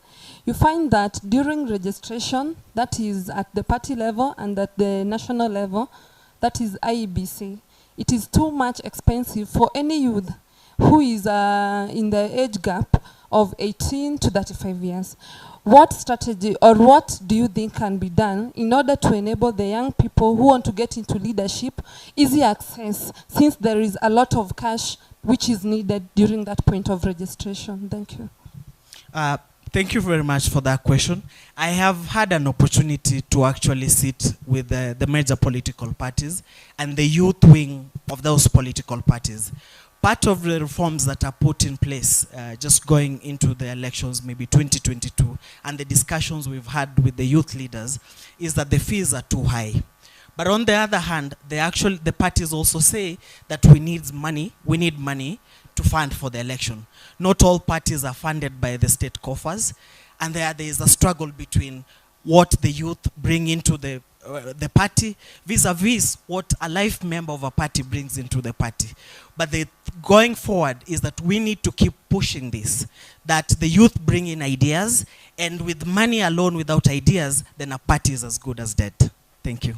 You find that during registration, that is at the party level and at the national level, that is IEBC, it is too much expensive for any youth who is in the age gap of 18 to 35 years. What strategy or what do you think can be done in order to enable the young people who want to get into leadership easy access, since there is a lot of cash which is needed during that point of registration? Thank you. Thank you very much for that question. I have had an opportunity to actually sit with the major political parties and the youth wing of those political parties. Part of the reforms that are put in place just going into the elections, maybe 2022, and the discussions we've had with the youth leaders is that the fees are too high. But on the other hand, the parties also say that we need money to fund for the election. Not all parties are funded by the state coffers, and there is a struggle between what the youth bring into the party vis-a-vis what a life member of a party brings into the party. But going forward is that we need to keep pushing this, that the youth bring in ideas, and with money alone without ideas, then a party is as good as dead. Thank you.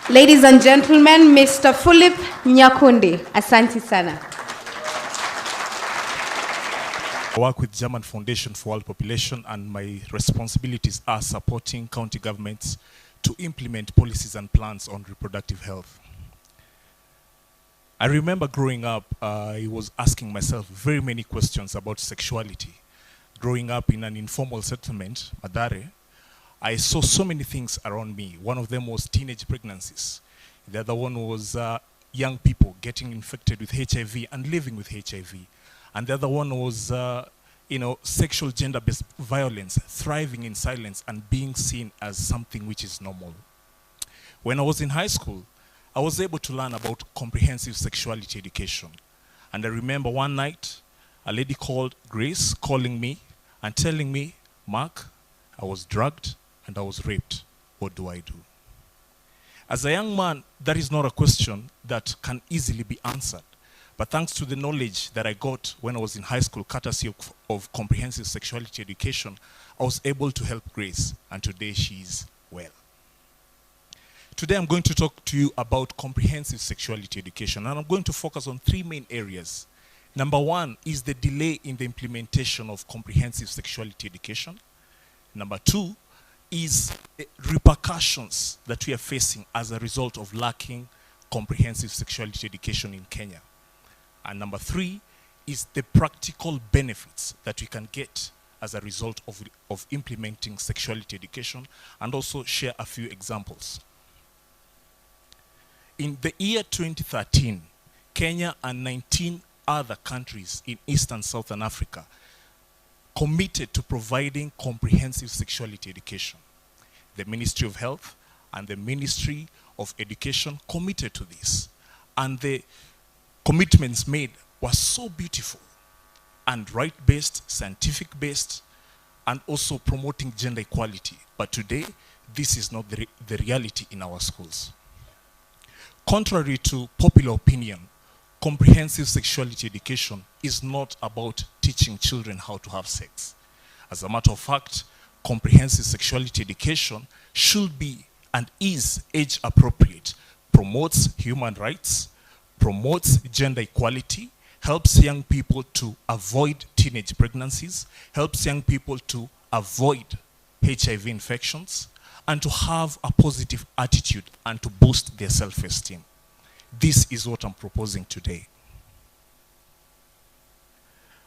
Ladies and gentlemen, Mr. Philip Nyakundi. Asante sana. I work with German Foundation for World Population, and my responsibilities are supporting county governments to implement policies and plans on reproductive health. I remember growing up, I was asking myself very many questions about sexuality. Growing up in an informal settlement, Mathare, I saw so many things around me. One of them was teenage pregnancies. The other one was young people getting infected with HIV and living with HIV. And the other one was sexual gender-based violence, thriving in silence and being seen as something which is normal. When I was in high school, I was able to learn about comprehensive sexuality education. And I remember one night, a lady called Grace calling me and telling me, Mark, I was drugged and I was raped. What do I do? As a young man, that is not a question that can easily be answered. But thanks to the knowledge that I got when I was in high school, courtesy of comprehensive sexuality education, I was able to help Grace, and today she's well. Today I'm going to talk to you about comprehensive sexuality education, and I'm going to focus on three main areas. Number one is the delay in the implementation of comprehensive sexuality education. Number two is repercussions that we are facing as a result of lacking comprehensive sexuality education in Kenya. And number three is the practical benefits that we can get as a result of implementing sexuality education, and also share a few examples. In the year 2013, Kenya and 19 other countries in East and Southern Africa committed to providing comprehensive sexuality education. The Ministry of Health and the Ministry of Education committed to this. And the commitments made were so beautiful and right-based, scientific-based, and also promoting gender equality. But today, this is not the reality in our schools. Contrary to popular opinion, comprehensive sexuality education is not about teaching children how to have sex. As a matter of fact, comprehensive sexuality education should be and is age appropriate, promotes human rights, promotes gender equality, helps young people to avoid teenage pregnancies, helps young people to avoid HIV infections, and to have a positive attitude and to boost their self-esteem. This is what I'm proposing today.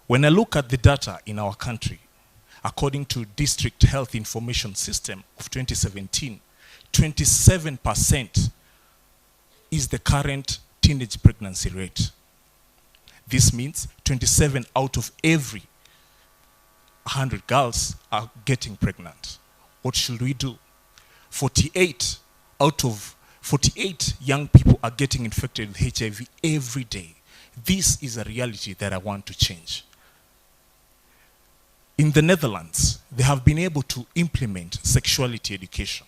When I look at the data in our country, according to District Health Information System of 2017, 27% is the current teenage pregnancy rate. This means 27 out of every 100 girls are getting pregnant. What should we do? 48 out of 48 young people are getting infected with HIV every day. This is a reality that I want to change. In the Netherlands, they have been able to implement sexuality education.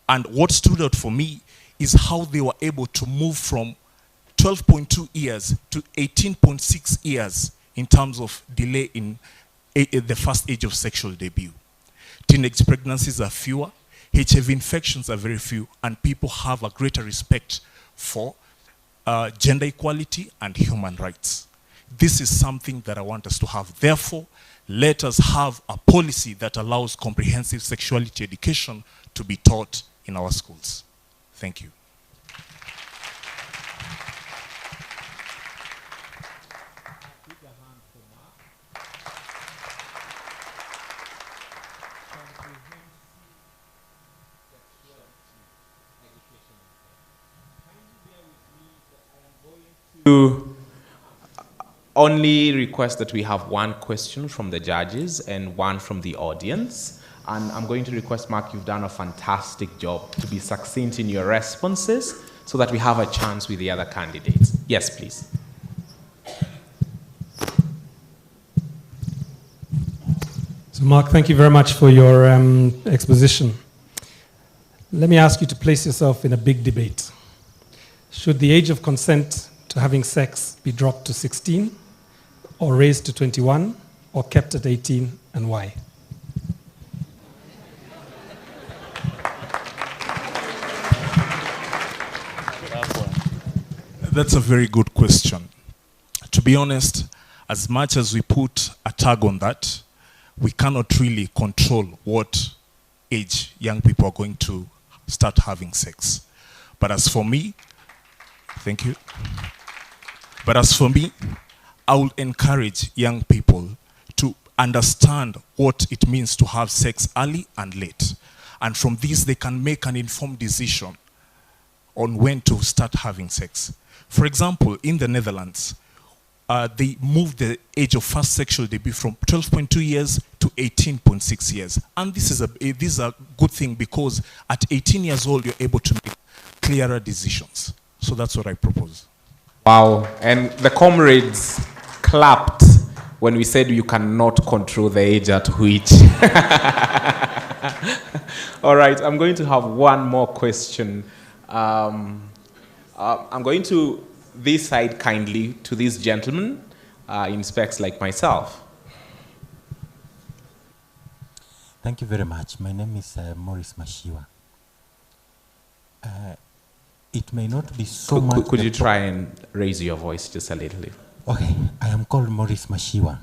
And what stood out for me is how they were able to move from 12.2 years to 18.6 years in terms of delay in the first age of sexual debut. Teenage pregnancies are fewer, HIV infections are very few, and people have a greater respect for gender equality and human rights. This is something that I want us to have. Therefore, let us have a policy that allows comprehensive sexuality education to be taught in our schools. Thank you. To only request that we have one question from the judges and one from the audience. And I'm going to request, Mark, you've done a fantastic job to be succinct in your responses so that we have a chance with the other candidates. Yes, please. So, Mark, thank you very much for your exposition. Let me ask you to place yourself in a big debate. Should the age of consent to having sex be dropped to 16, or raised to 21, or kept at 18, and why? That's a very good question. To be honest, as much as we put a tag on that, we cannot really control what age young people are going to start having sex. But as for me, thank you. But as for me, I would encourage young people to understand what it means to have sex early and late. And from this, they can make an informed decision on when to start having sex. For example, in the Netherlands, they moved the age of first sexual debut from 12.2 years to 18.6 years. And this is a good thing because at 18 years old, you're able to make clearer decisions. So that's what I propose. Wow, and the comrades clapped when we said you cannot control the age at which. All right, I'm going to have one more question. I'm going to this side kindly to this gentleman in specs like myself. Thank you very much. My name is Maurice Mashiwa. It may not be so much... Could you try and raise your voice just a little? Okay, I am called Maurice Mashiwa.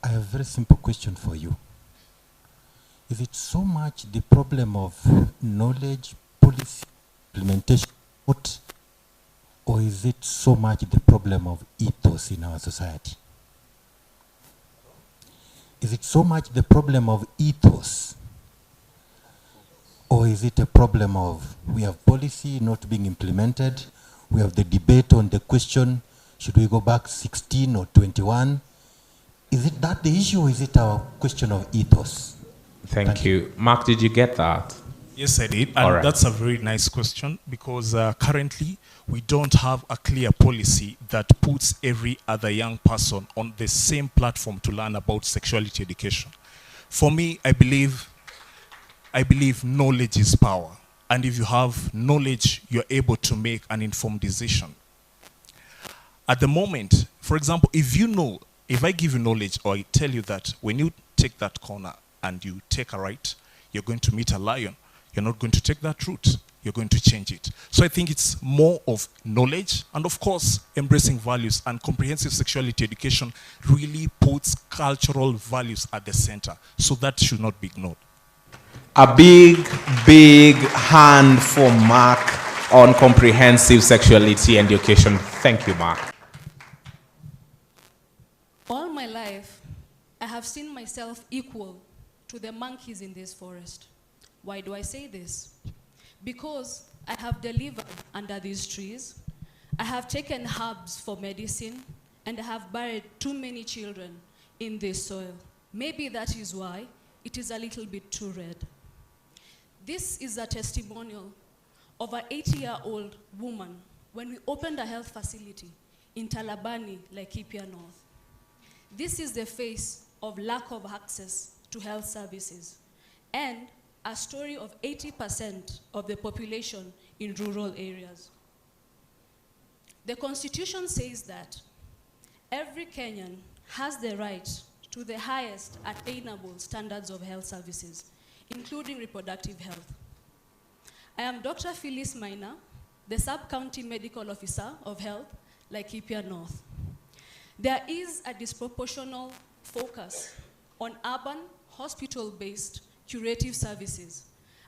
I have a very simple question for you. Is it so much the problem of knowledge, policy, implementation, or is it so much the problem of ethos in our society? Is it so much the problem of ethos, or is it a problem of we have policy not being implemented, we have the debate on the question, should we go back 16 or 21? Is it that the issue, or is it our question of ethos? Thank you. Mark, did you get that? Yes, I did. And that's a very nice question because currently we don't have a clear policy that puts every other young person on the same platform to learn about sexuality education. For me, I believe knowledge is power. And if you have knowledge, you're able to make an informed decision. At the moment, for example, if I give you knowledge or I tell you that when you take that corner and you take a right, you're going to meet a lion. You're not going to take that route. You're going to change it. So I think it's more of knowledge and, of course, embracing values. And comprehensive sexuality education really puts cultural values at the center. So that should not be ignored. A big, big hand for Mark on comprehensive sexuality education. Thank you, Mark. All my life, I have seen myself equal to the monkeys in this forest. Why do I say this? Because I have delivered under these trees, I have taken herbs for medicine, and I have buried too many children in this soil. Maybe that is why it is a little bit too red. This is a testimonial of an 80-year-old woman when we opened a health facility in Talabani, Laikipia North. This is the face of lack of access to health services and a story of 80% of the population in rural areas. The Constitution says that every Kenyan has the right to the highest attainable standards of health services, including reproductive health. I am Dr. Phyllis Maina, the Sub-County Medical Officer of Health, Laikipia North. There is a disproportional focus on urban, hospital-based curative services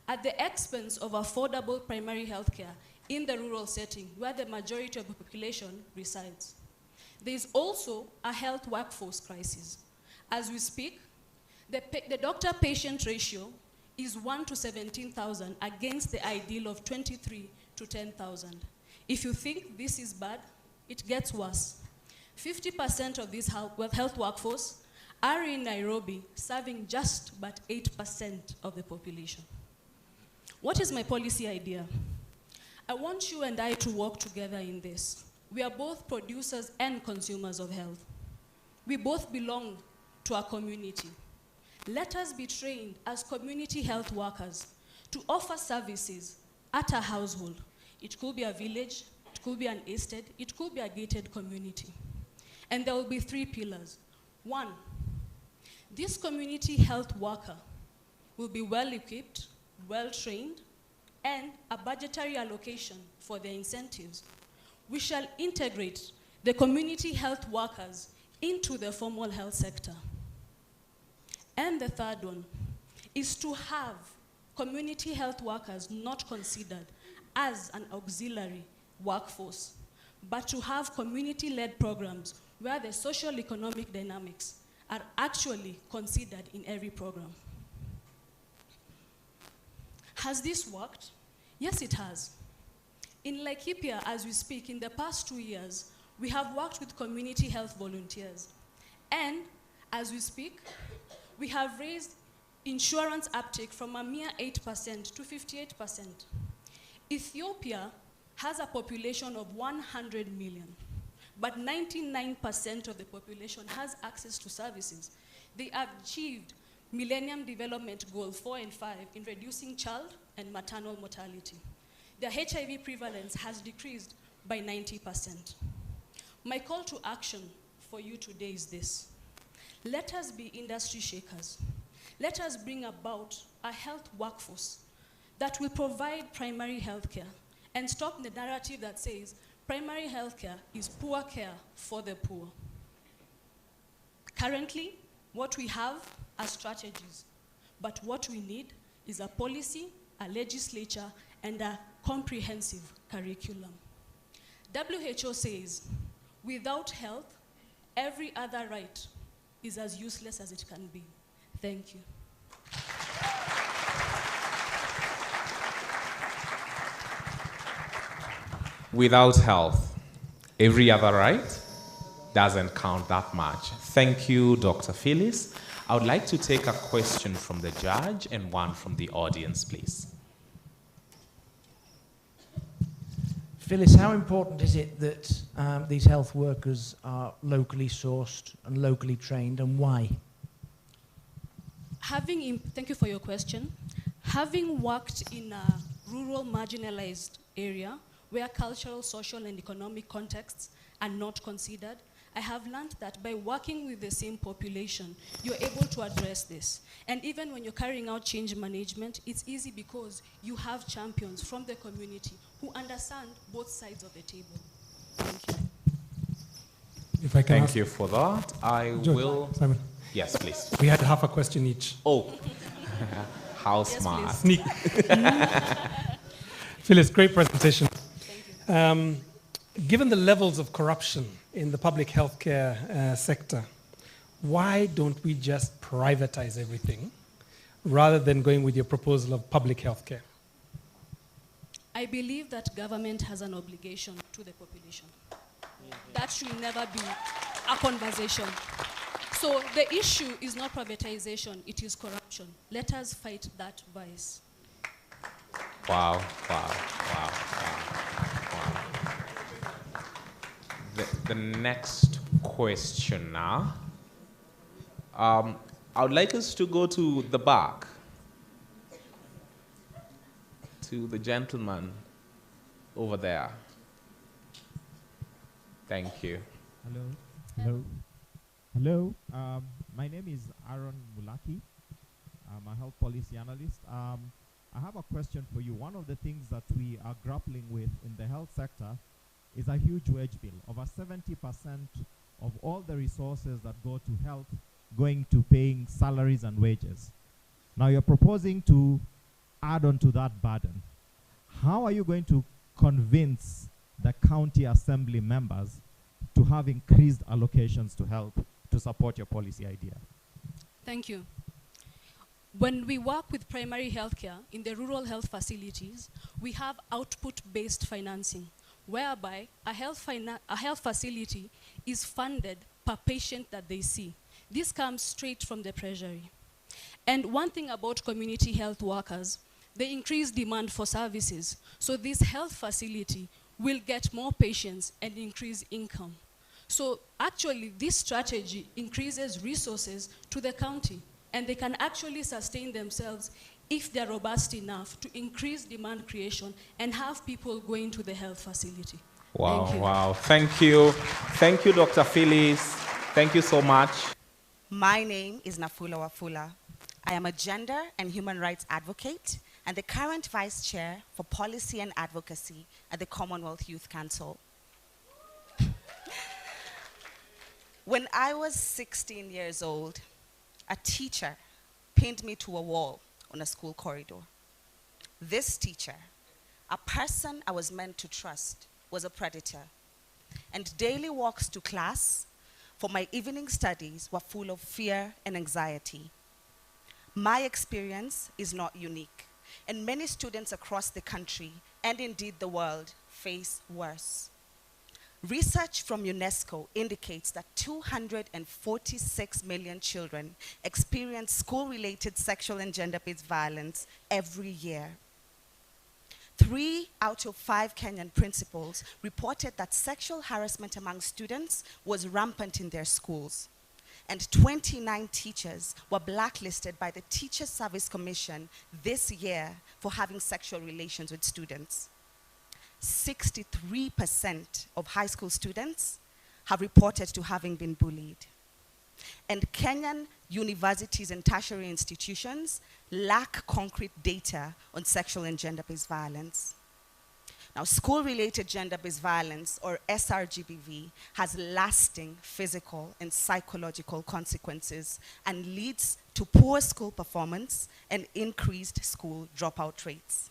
at the expense of affordable primary health care in the rural setting where the majority of the population resides. There is also a health workforce crisis. As we speak, the doctor-patient ratio is 1 to 17,000 against the ideal of 23 to 10,000. If you think this is bad, it gets worse. 50% of this health workforce are in Nairobi, serving just but 8% of the population. What is my policy idea? I want you and I to work together in this. We are both producers and consumers of health. We both belong to our community. Let us be trained as community health workers to offer services at a household. It could be a village, it could be an estate, it could be a gated community. And there will be 3 pillars. 1, this community health worker will be well-equipped, well-trained, and a budgetary allocation for their incentives. We shall integrate the community health workers into the formal health sector. And the 3rd one is to have community health workers not considered as an auxiliary workforce, but to have community-led programs where the social economic dynamics are actually considered in every program. Has this worked? Yes, it has. In Laikipia, as we speak, in the past 2 years, we have worked with community health volunteers. And as we speak, we have raised insurance uptake from a mere 8% to 58%. Ethiopia has a population of 100 million, but 99% of the population has access to services. They achieved Millennium Development Goal 4 and 5 in reducing child and maternal mortality. Their HIV prevalence has decreased by 90%. My call to action for you today is this. Let us be industry shakers. Let us bring about a health workforce that will provide primary health care and stop the narrative that says primary health care is poor care for the poor. Currently, what we have are strategies, but what we need is a policy, a legislature, and a comprehensive curriculum. WHO says, without health, every other right is as useless as it can be. Thank you. Without health, every other right doesn't count that much. Thank you, Dr. Phyllis. I would like to take a question from the judge and one from the audience, please. Phyllis, how important is it that these health workers are locally sourced and locally trained, and why? Thank you for your question. Having worked in a rural marginalized area where cultural, social, and economic contexts are not considered, I have learned that by working with the same population, you're able to address this. And even when you're carrying out change management, it's easy because you have champions from the community who understand both sides of the table. Thank you. If I can Thank you for that. I George, will... Simon. Yes, please. We had half a question each. Oh, how smart. Sneak. Phyllis, great presentation. Given the levels of corruption in the public healthcare sector, why don't we just privatize everything rather than going with your proposal of public healthcare? I believe that government has an obligation to the population. That should never be a conversation. So the issue is not privatization, it is corruption. Let us fight that vice. Wow, wow, wow, wow. The next question now. I would like us to go to the back, to the gentleman over there. Thank you. Hello. Hello. Hello. My name is Aaron Mulaki. I'm a health policy analyst. I have a question for you. One of the things that we are grappling with in the health sector is a huge wage bill. Over 70% of all the resources that go to health going to paying salaries and wages. Now you're proposing to add on to that burden. How are you going to convince the county assembly members to have increased allocations to health to support your policy idea? Thank you. When we work with primary healthcare in the rural health facilities, we have output-based financing, whereby a health facility is funded per patient that they see. This comes straight from the treasury. And one thing about community health workers, they increase demand for services. So this health facility will get more patients and increase income. So actually, this strategy increases resources to the county, and they can actually sustain themselves if they're robust enough to increase demand creation and have people going to the health facility. Wow, Thank you. wow. Thank you. Thank you, Dr. Phyllis. Thank you so much. My name is Nafula Wafula. I am a gender and human rights advocate and the current vice chair for policy and advocacy at the Commonwealth Youth Council. When I was 16 years old, a teacher pinned me to a wall on a school corridor. This teacher, a person I was meant to trust, was a predator. And daily walks to class for my evening studies were full of fear and anxiety. My experience is not unique, and many students across the country, and indeed the world, face worse. Research from UNESCO indicates that 246 million children experience school-related sexual and gender-based violence every year. 3 out of 5 Kenyan principals reported that sexual harassment among students was rampant in their schools. And 29 teachers were blacklisted by the Teachers Service Commission this year for having sexual relations with students. 63% of high school students have reported to having been bullied. And Kenyan universities and tertiary institutions lack concrete data on sexual and gender-based violence. Now, school-related gender-based violence, or SRGBV, has lasting physical and psychological consequences and leads to poor school performance and increased school dropout rates.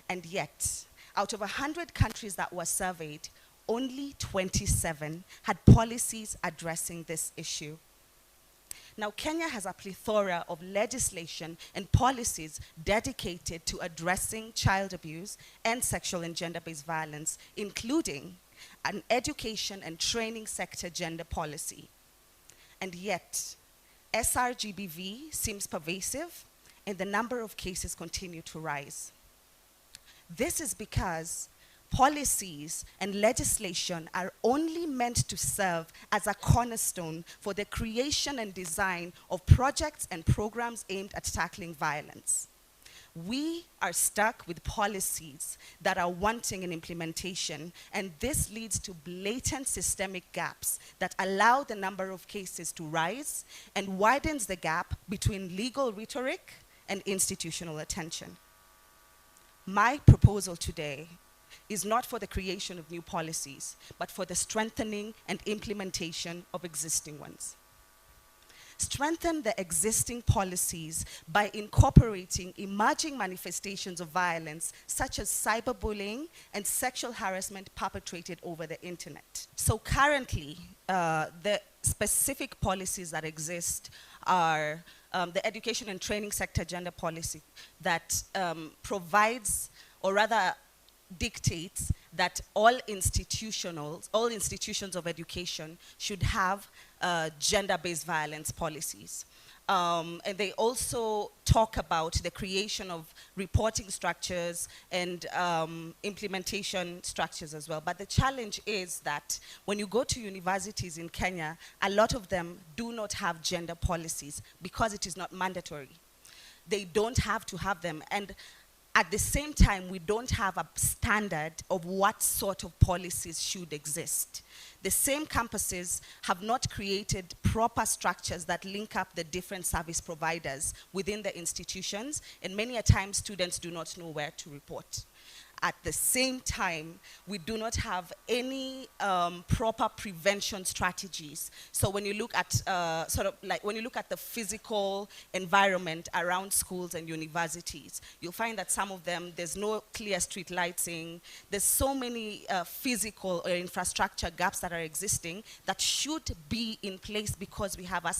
And yet, out of 100 countries that were surveyed, only 27 had policies addressing this issue. Now, Kenya has a plethora of legislation and policies dedicated to addressing child abuse and sexual and gender-based violence, including an education and training sector gender policy. And yet, SRGBV seems pervasive, and the number of cases continue to rise. This is because policies and legislation are only meant to serve as a cornerstone for the creation and design of projects and programs aimed at tackling violence. We are stuck with policies that are wanting in implementation, and this leads to blatant systemic gaps that allow the number of cases to rise and widens the gap between legal rhetoric and institutional attention. My proposal today is not for the creation of new policies, but for the strengthening and implementation of existing ones. Strengthen the existing policies by incorporating emerging manifestations of violence, such as cyberbullying and sexual harassment perpetrated over the internet. So currently, the specific policies that exist are the education and training sector gender policy that provides, or rather dictates, that all institutions of education should have gender-based violence policies. And they also talk about the creation of reporting structures and implementation structures as well. But the challenge is that when you go to universities in Kenya, a lot of them do not have gender policies because it is not mandatory. They don't have to have them. And at the same time, we don't have a standard of what sort of policies should exist. The same campuses have not created proper structures that link up the different service providers within the institutions, and many a time students do not know where to report. At the same time, we do not have any proper prevention strategies. So when you look at when you look at the physical environment around schools and universities, you'll find that some of them, there's no clear street lighting. There's so many physical or infrastructure gaps that are existing that should be in place because we have a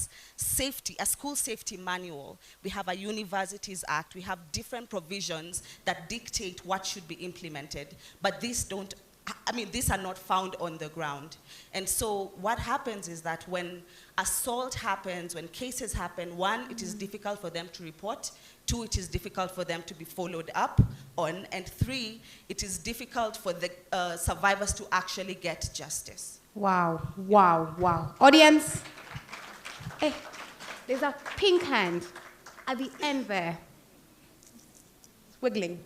school safety manual. We have a Universities Act. We have different provisions that dictate what should be implemented, but these are not found on the ground. And so what happens is that when assault happens, when cases happen, 1, it is difficult for them to report, 2, it is difficult for them to be followed up on, and 3, it is difficult for the survivors to actually get justice. Wow, wow, wow. Audience, hey, there's a pink hand at the end there. It's wiggling.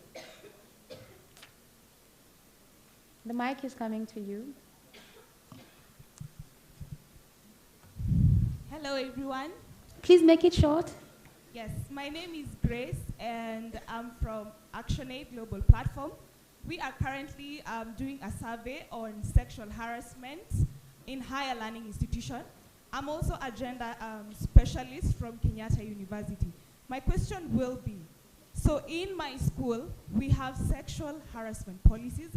The mic is coming to you. Hello, everyone. Please make it short. Yes, my name is Grace, and I'm from ActionAid Global Platform. We are currently doing a survey on sexual harassment in higher learning institutions. I'm also a gender specialist from Kenyatta University. My question will be, so in my school, we have sexual harassment policies,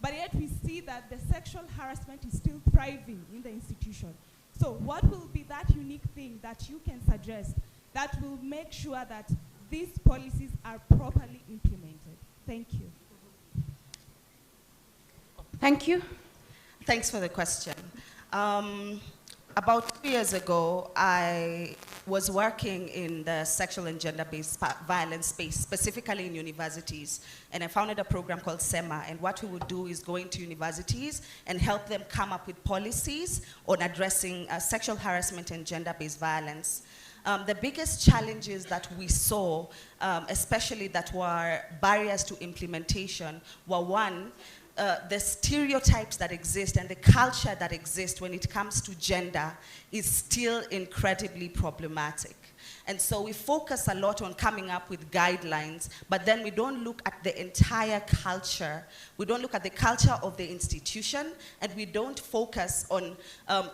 but yet we see that the sexual harassment is still thriving in the institution. So what will be that unique thing that you can suggest that will make sure that these policies are properly implemented? Thank you. Thank you. Thanks for the question. About 2 years ago, I was working in the sexual and gender-based violence space, specifically in universities, and I founded a program called SEMA, and what we would do is go into universities and help them come up with policies on addressing sexual harassment and gender-based violence. The biggest challenges that we saw, especially that were barriers to implementation, were one, the stereotypes that exist and the culture that exists when it comes to gender is still incredibly problematic. And so we focus a lot on coming up with guidelines, but then we don't look at the entire culture. We don't look at the culture of the institution, and we don't focus on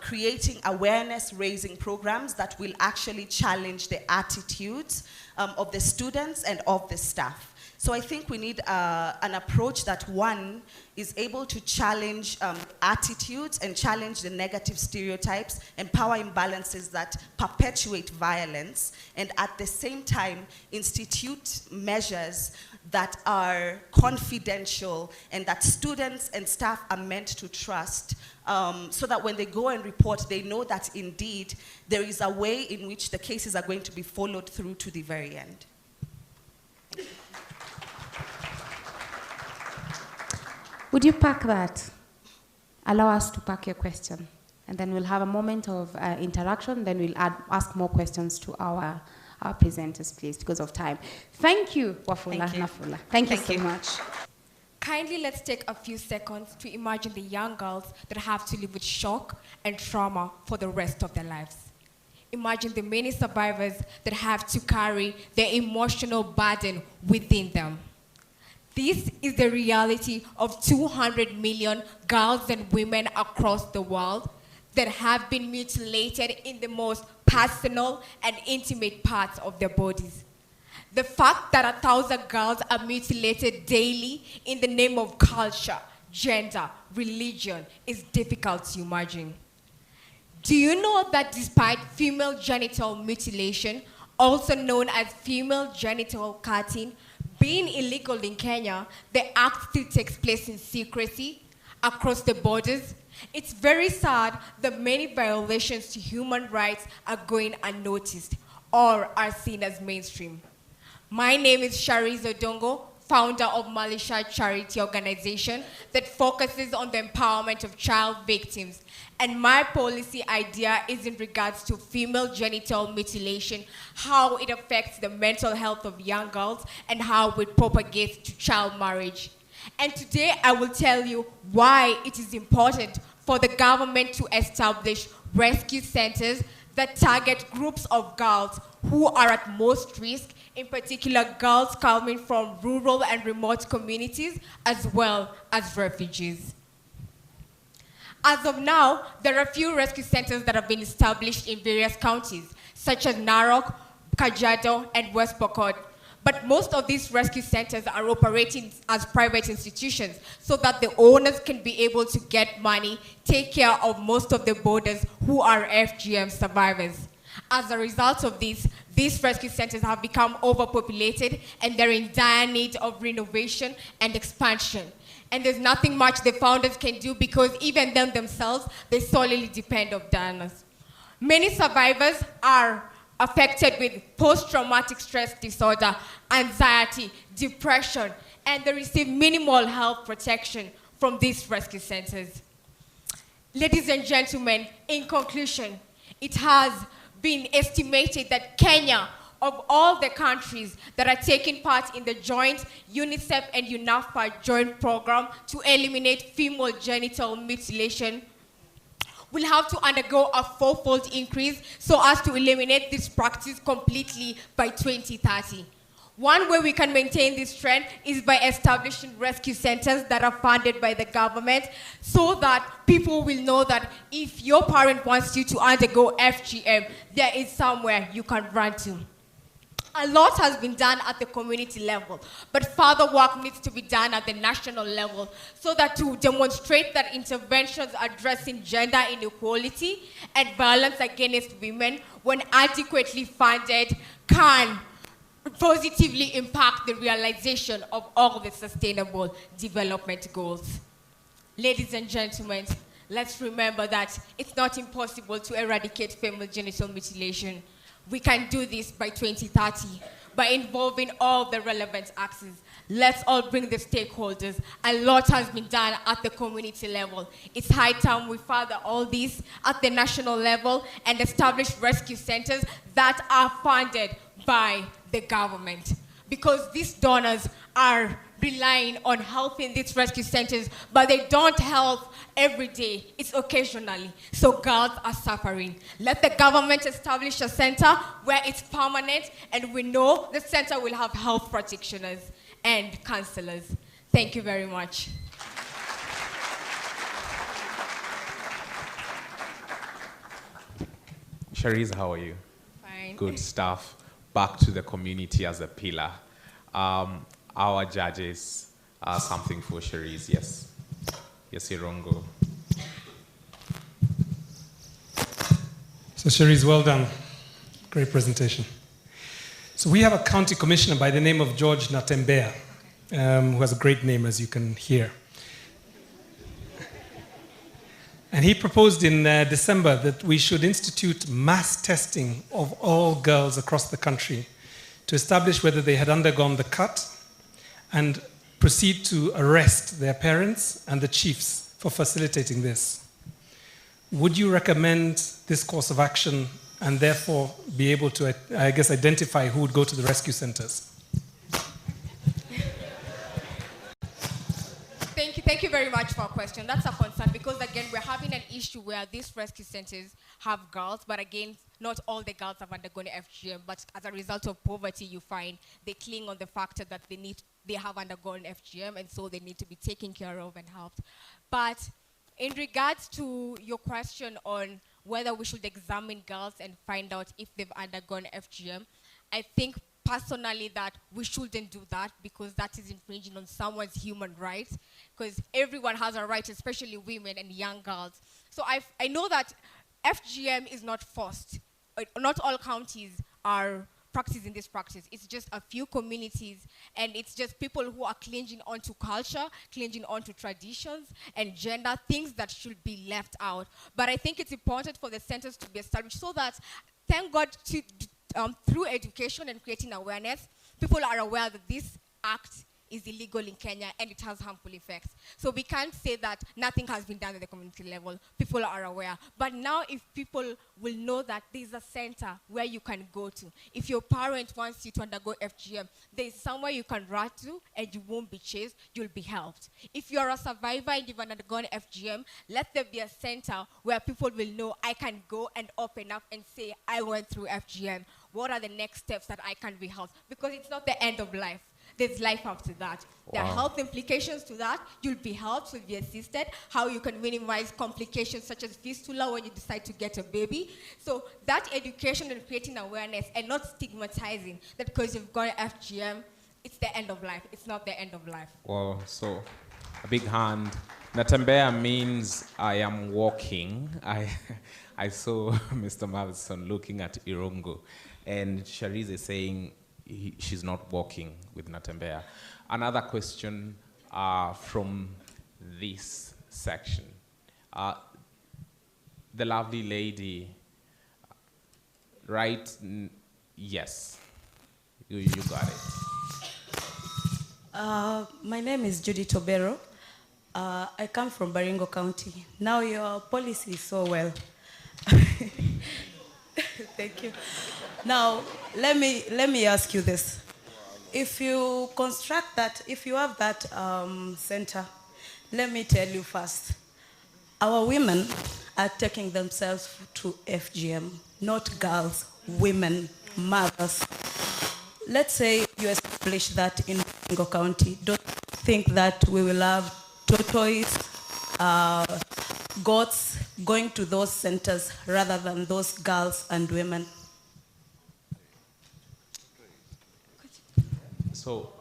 creating awareness-raising programs that will actually challenge the attitudes of the students and of the staff. So I think we need an approach that, one, is able to challenge attitudes and challenge the negative stereotypes and power imbalances that perpetuate violence, and at the same time institute measures that are confidential and that students and staff are meant to trust, so that when they go and report, they know that indeed there is a way in which the cases are going to be followed through to the very end. Would you pack that? Allow us to pack your question. And then we'll have a moment of interaction, then we'll ask more questions to our presenters, please, because of time. Thank you, Wafula Nafula. Thank you so much. Kindly let's take a few seconds to imagine the young girls that have to live with shock and trauma for the rest of their lives. Imagine the many survivors that have to carry their emotional burden within them. This is the reality of 200 million girls and women across the world that have been mutilated in the most personal and intimate parts of their bodies. The fact that 1,000 girls are mutilated daily in the name of culture, gender, religion is difficult to imagine. Do you know that despite female genital mutilation, also known as female genital cutting, being illegal in Kenya, the act still takes place in secrecy across the borders? It's very sad that many violations to human rights are going unnoticed or are seen as mainstream. My name is Shariz Odongo, founder of Malisha Charity Organization that focuses on the empowerment of child victims. And my policy idea is in regards to female genital mutilation, how it affects the mental health of young girls, and how it propagates to child marriage. And today I will tell you why it is important for the government to establish rescue centers that target groups of girls who are at most risk, in particular girls coming from rural and remote communities, as well as refugees. As of now, there are a few rescue centers that have been established in various counties, such as Narok, Kajiado, and West Pokot. But most of these rescue centers are operating as private institutions so that the owners can be able to get money, take care of most of the boarders who are FGM survivors. As a result of this, these rescue centers have become overpopulated and they're in dire need of renovation and expansion. And there's nothing much the founders can do because even them themselves, they solely depend on donors. Many survivors are affected with post-traumatic stress disorder, anxiety, depression, and they receive minimal health protection from these rescue centers. Ladies and gentlemen, in conclusion, it has been estimated that Kenya, of all the countries that are taking part in the joint UNICEF and UNAFPA joint program to eliminate female genital mutilation, will have to undergo a fourfold increase so as to eliminate this practice completely by 2030. One way we can maintain this trend is by establishing rescue centers that are funded by the government so that people will know that if your parent wants you to undergo FGM, there is somewhere you can run to. A lot has been done at the community level, but further work needs to be done at the national level so that to demonstrate that interventions addressing gender inequality and violence against women, when adequately funded, can positively impact the realization of all the sustainable development goals. Ladies and gentlemen, let's remember that it's not impossible to eradicate female genital mutilation. We can do this by 2030 by involving all the relevant actors. Let's all bring the stakeholders. A lot has been done at the community level. It's high time we further all this at the national level and establish rescue centers that are funded by the government. Because these donors are relying on helping these rescue centers, but they don't help every day. It's occasionally. So girls are suffering. Let the government establish a center where it's permanent, and we know the center will have health practitioners and counselors. Thank you very much. Cherise, how are you? Fine. Good stuff. Back to the community as a pillar. Our judges are something for Cherise, yes. Yes, Irungu. So Cherise, well done. Great presentation. So we have a county commissioner by the name of George Natembeya, who has a great name, as you can hear. And he proposed in December that we should institute mass testing of all girls across the country to establish whether they had undergone the cut and proceed to arrest their parents and the chiefs for facilitating this. Would you recommend this course of action and therefore be able to, I guess, identify who would go to the rescue centers? Thank you very much for a question. That's a concern because, again, we're having an issue where these rescue centers have girls, but again, not all the girls have undergone FGM, but as a result of poverty, you find they cling on the factor that they have undergone FGM, and so they need to be taken care of and helped. But in regards to your question on whether we should examine girls and find out if they've undergone FGM, I think personally that we shouldn't do that because that is infringing on someone's human rights, because everyone has a right, especially women and young girls. So I know that FGM is not forced. Not all counties are practicing this practice. It's just a few communities, and it's just people who are clinging onto culture, clinging onto traditions and gender, things that should be left out. But I think it's important for the centers to be established so that, thank God, through education and creating awareness, people are aware that this act is illegal in Kenya and it has harmful effects. So we can't say that nothing has been done at the community level. People are aware. But now if people will know that there's a center where you can go to, if your parent wants you to undergo FGM, there's somewhere you can run to and you won't be chased, you'll be helped. If you're a survivor and you've undergone FGM, let there be a center where people will know I can go and open up and say, I went through FGM. What are the next steps that I can be helped? Because it's not the end of life. There's life after that. Wow. There are health implications to that. You'll be helped, you'll be assisted, how you can minimize complications such as fistula when you decide to get a baby. So that education and creating awareness and not stigmatizing that because you've got FGM, it's the end of life. It's not the end of life. Well, so a big hand. Natembeya means I am walking. I saw Mr. Madison looking at Irungu, and Cherise is saying she's not walking with Natembeya. Another question from this section. The lovely lady, right? Yes, you got it. My name is Judy Tobero. I come from Baringo County. Now your policy is so well. Thank you. Now, let me ask you this. If you construct that, if you have that center, let me tell you first, our women are taking themselves to FGM, not girls, women, mothers. Let's say you establish that in Baringo County. Don't think that we will have tortoise, goats going to those centers rather than those girls and women. So,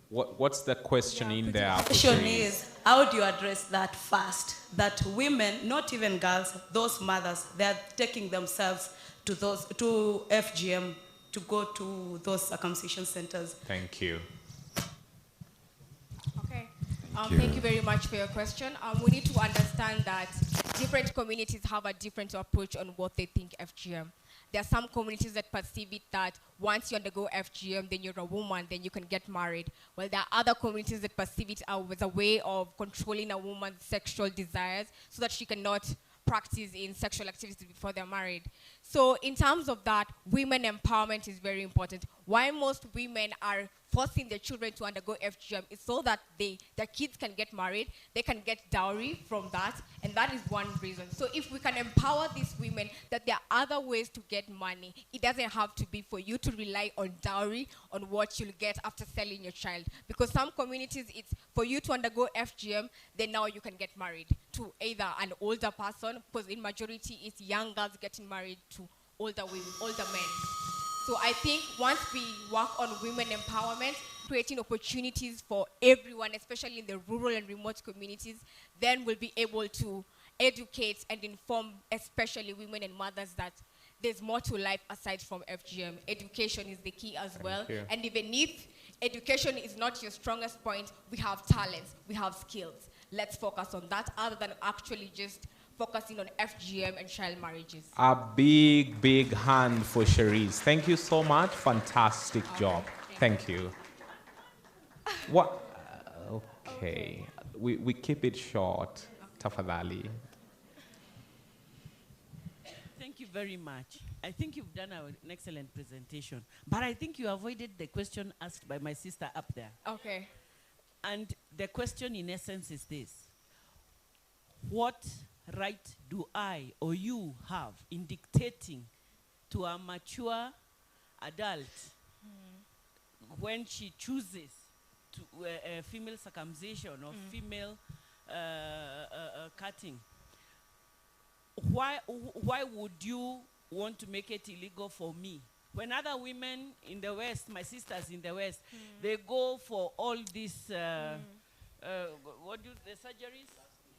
what's the question in there? The question is, how do you address that first? That women, not even girls, those mothers, they're taking themselves to FGM to go to those circumcision centers. Thank you. Okay. Thank you very much for your question. We need to understand that different communities have a different approach on what they think FGM. There are some communities that perceive it that once you undergo FGM, then you're a woman, then you can get married. Well, there are other communities that perceive it as a way of controlling a woman's sexual desires so that she cannot practice in sexual activities before they're married. So in terms of that, women empowerment is very important. Why most women are forcing their children to undergo FGM is so that their kids can get married, they can get dowry from that, and that is one reason. So if we can empower these women that there are other ways to get money, it doesn't have to be for you to rely on dowry, on what you'll get after selling your child. Because some communities, it's for you to undergo FGM, then now you can get married to either an older person, because in majority it's young girls getting married to older women, older men. So I think once we work on women empowerment, creating opportunities for everyone, especially in the rural and remote communities, then we'll be able to educate and inform, especially women and mothers, that there's more to life aside from FGM. Education is the key as well. And even if education is not your strongest point, we have talents, we have skills. Let's focus on that other than actually just focusing on FGM and child marriages. A big, big hand for Cherise. Thank you so much. Fantastic job. Thank you. What? Okay. We keep it short. Tafadhali. Thank you very much. I think you've done an excellent presentation. But I think you avoided the question asked by my sister up there. Okay. And the question in essence is this. What right do I or you have in dictating to a mature adult when she chooses to female circumcision or female cutting? Why would you want to make it illegal for me? When other women in the West, my sisters in the West, they go for all these, what do the surgeries?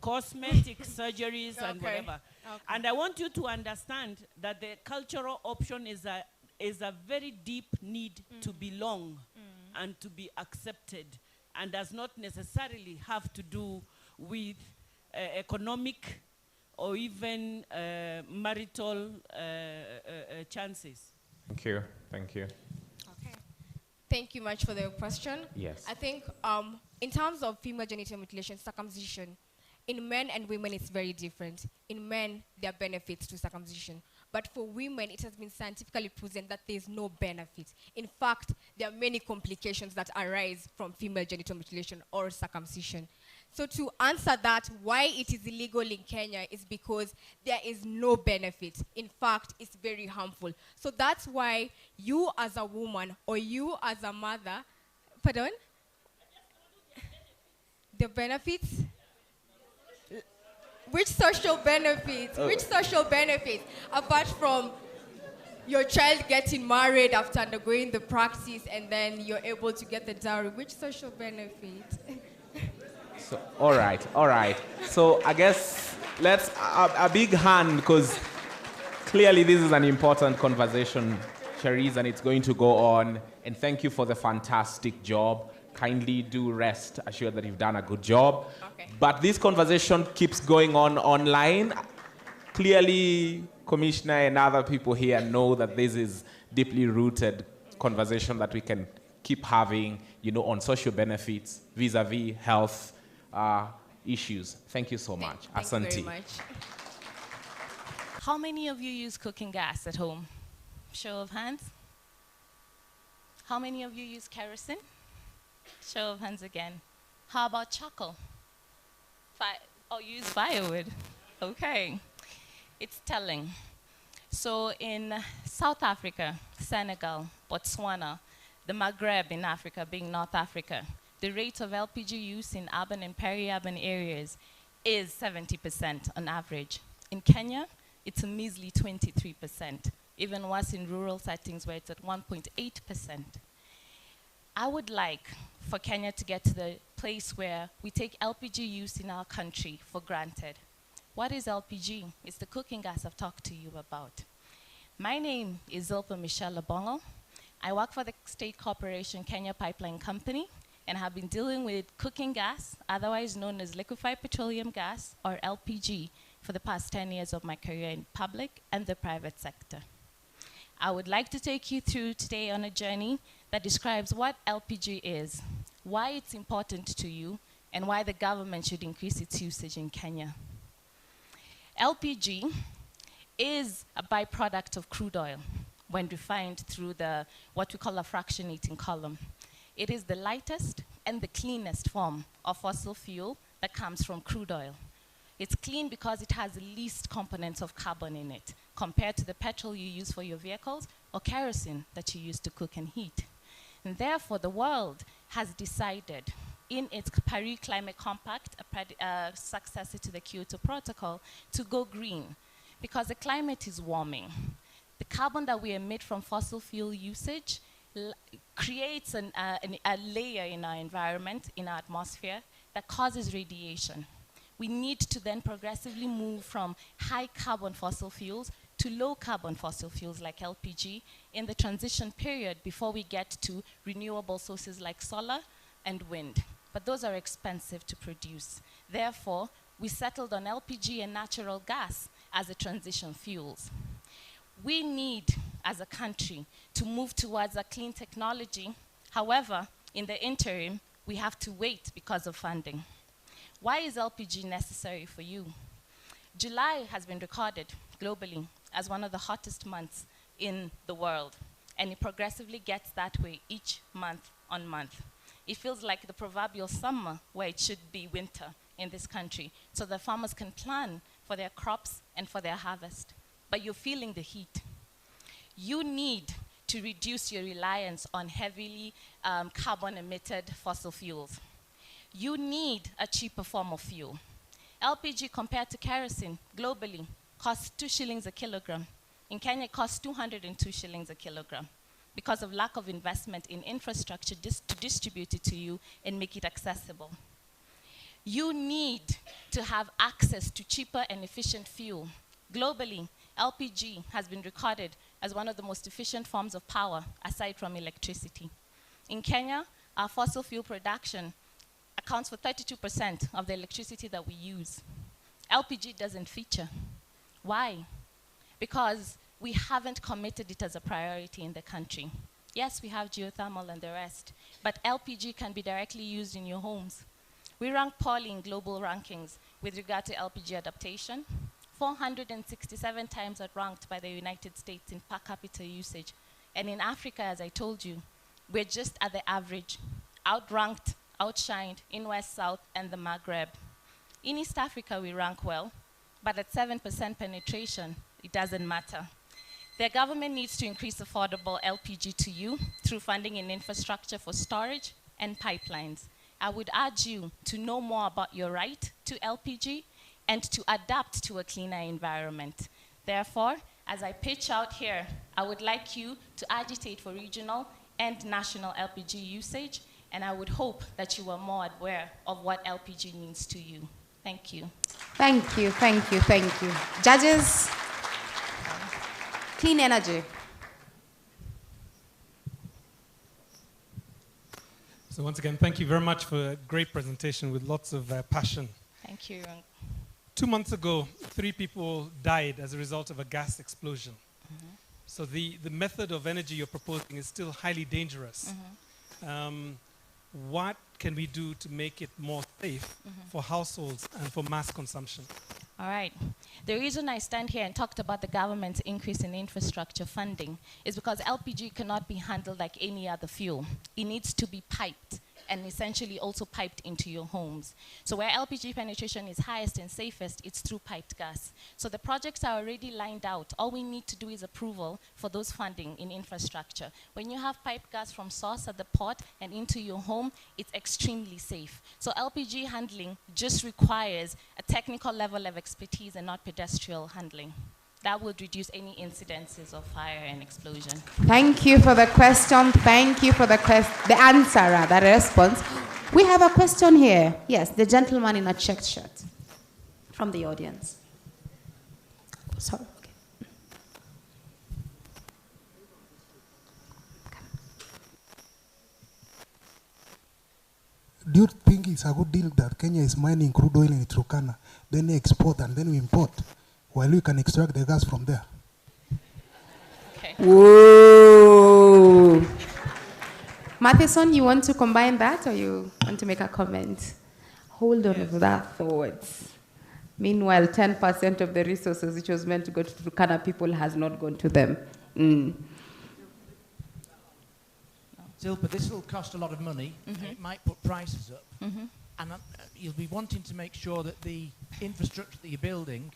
Cosmetic surgeries and whatever. And I want you to understand that the cultural option is a very deep need to belong and to be accepted, and does not necessarily have to do with economic or even marital chances. Thank you. Thank you. Okay. Thank you much for the question. Yes. I think in terms of female genital mutilation, circumcision, in men and women it's very different. In men, there are benefits to circumcision. But for women, it has been scientifically proven that there is no benefit. In fact, there are many complications that arise from female genital mutilation or circumcision. So to answer that, why it is illegal in Kenya is because there is no benefit. In fact, it's very harmful. So that's why you as a woman or you as a mother, pardon? The benefits? Which social benefits? Which social benefits? Apart from your child getting married after undergoing the practice and then you're able to get the dowry, which social benefit? So, all right. So I guess let's, a big hand, because clearly this is an important conversation, Cherise, and it's going to go on. And thank you for the fantastic job. Kindly do rest assured that you've done a good job. Okay. But this conversation keeps going on online. Clearly, Commissioner and other people here know that this is deeply rooted conversation that we can keep having, on social benefits, vis-a-vis health issues. Thank you so much. Thank you very much. How many of you use cooking gas at home? Show of hands. How many of you use kerosene? Show of hands again. How about charcoal? Use firewood. Okay. It's telling. So in South Africa, Senegal, Botswana, the Maghreb in Africa being North Africa, the rate of LPG use in urban and peri-urban areas is 70% on average. In Kenya, it's a measly 23%, even worse in rural settings where it's at 1.8%. I would like for Kenya to get to the place where we take LPG use in our country for granted. What is LPG? It's the cooking gas I've talked to you about. My name is Zilpa Michelle Labongo. I work for the state corporation Kenya Pipeline Company and have been dealing with cooking gas, otherwise known as liquefied petroleum gas, or LPG, for the past 10 years of my career in public and the private sector. I would like to take you through today on a journey that describes what LPG is, why it's important to you, and why the government should increase its usage in Kenya. LPG is a byproduct of crude oil when refined through what we call a fractionating column. It is the lightest and the cleanest form of fossil fuel that comes from crude oil. It's clean because it has the least components of carbon in it compared to the petrol you use for your vehicles or kerosene that you use to cook and heat. And therefore, the world has decided in its Paris Climate Compact, a successor to the Kyoto Protocol, to go green because the climate is warming. The carbon that we emit from fossil fuel usage creates a layer in our environment, in our atmosphere, that causes radiation. We need to then progressively move from high carbon fossil fuels to low carbon fossil fuels like LPG in the transition period before we get to renewable sources like solar and wind. But those are expensive to produce. Therefore, we settled on LPG and natural gas as the transition fuels. We need, as a country, to move towards a clean technology. However, in the interim, we have to wait because of funding. Why is LPG necessary for you? July has been recorded globally as one of the hottest months in the world, and it progressively gets that way each month on month. It feels like the proverbial summer where it should be winter in this country, so that farmers can plan for their crops and for their harvest. But you're feeling the heat. You need to reduce your reliance on heavily carbon-emitted fossil fuels. You need a cheaper form of fuel. LPG compared to kerosene globally costs 2 shillings a kilogram. In Kenya, it costs 202 shillings a kilogram because of lack of investment in infrastructure to distribute it to you and make it accessible. You need to have access to cheaper and efficient fuel. Globally, LPG has been recorded as one of the most efficient forms of power, aside from electricity. In Kenya, our fossil fuel production accounts for 32% of the electricity that we use. LPG doesn't feature. Why? Because we haven't committed it as a priority in the country. Yes, we have geothermal and the rest, but LPG can be directly used in your homes. We rank poorly in global rankings with regard to LPG adaptation. 467 times outranked by the United States in per capita usage. And in Africa, as I told you, we're just at the average, outranked, outshined in West, South, and the Maghreb. In East Africa, we rank well, but at 7% penetration, it doesn't matter. The government needs to increase affordable LPG to you through funding in infrastructure for storage and pipelines. I would urge you to know more about your right to LPG and to adapt to a cleaner environment. Therefore, as I pitch out here, I would like you to agitate for regional and national LPG usage, and I would hope that you are more aware of what LPG means to you. Thank you. Thank you, thank you, thank you. Judges, clean energy. So once again, thank you very much for a great presentation with lots of passion. Thank you. 2 months ago, 3 people died as a result of a gas explosion. Mm-hmm. So the method of energy you're proposing is still highly dangerous. Mm-hmm. What can we do to make it more safe for households and for mass consumption? All right. The reason I stand here and talked about the government's increase in infrastructure funding is because LPG cannot be handled like any other fuel. It needs to be piped and essentially also piped into your homes. So where LPG penetration is highest and safest, it's through piped gas. So the projects are already lined out. All we need to do is approval for those funding in infrastructure. When you have piped gas from source at the port and into your home, it's extremely safe. So LPG handling just requires a technical level of expertise and not pedestrian handling. That would reduce any incidences of fire and explosion. Thank you for the question. Thank you for the answer, rather, the response. We have a question here. Yes, the gentleman in a checked shirt from the audience. Sorry. Okay. it's a good deal that Kenya is mining crude oil in Turkana, then they export and then we import, while we can extract the gas from there. Okay. Whoa. Matheson, you want to combine that or you want to make a comment? Hold on to that thought. Meanwhile, 10% of the resources which was meant to go to Turkana people has not gone to them. Zilpa, this will cost a lot of money. It might put prices up. And you'll be wanting to make sure that the infrastructure that you're building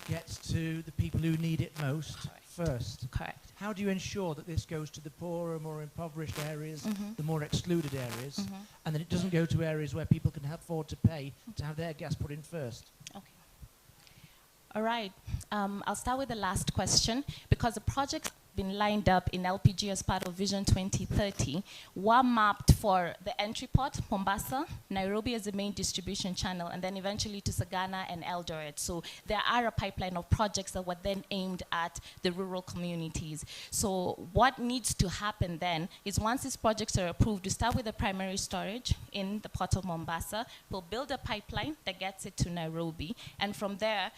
gets to the people who need it most first. Correct. How do you ensure that this goes to the poorer, more impoverished areas, the more excluded areas, and that it doesn't go to areas where people can afford to pay to have their gas put in first? Okay. All right. I'll start with the last question, because the project's been lined up in LPG as part of Vision 2030 were mapped for the entry port, Mombasa, Nairobi as the main distribution channel, and then eventually to Sagana and Eldoret. So there are a pipeline of projects that were then aimed at the rural communities. So what needs to happen then is once these projects are approved, we start with the primary storage in the port of Mombasa. We'll build a pipeline that gets it to Nairobi, and from there,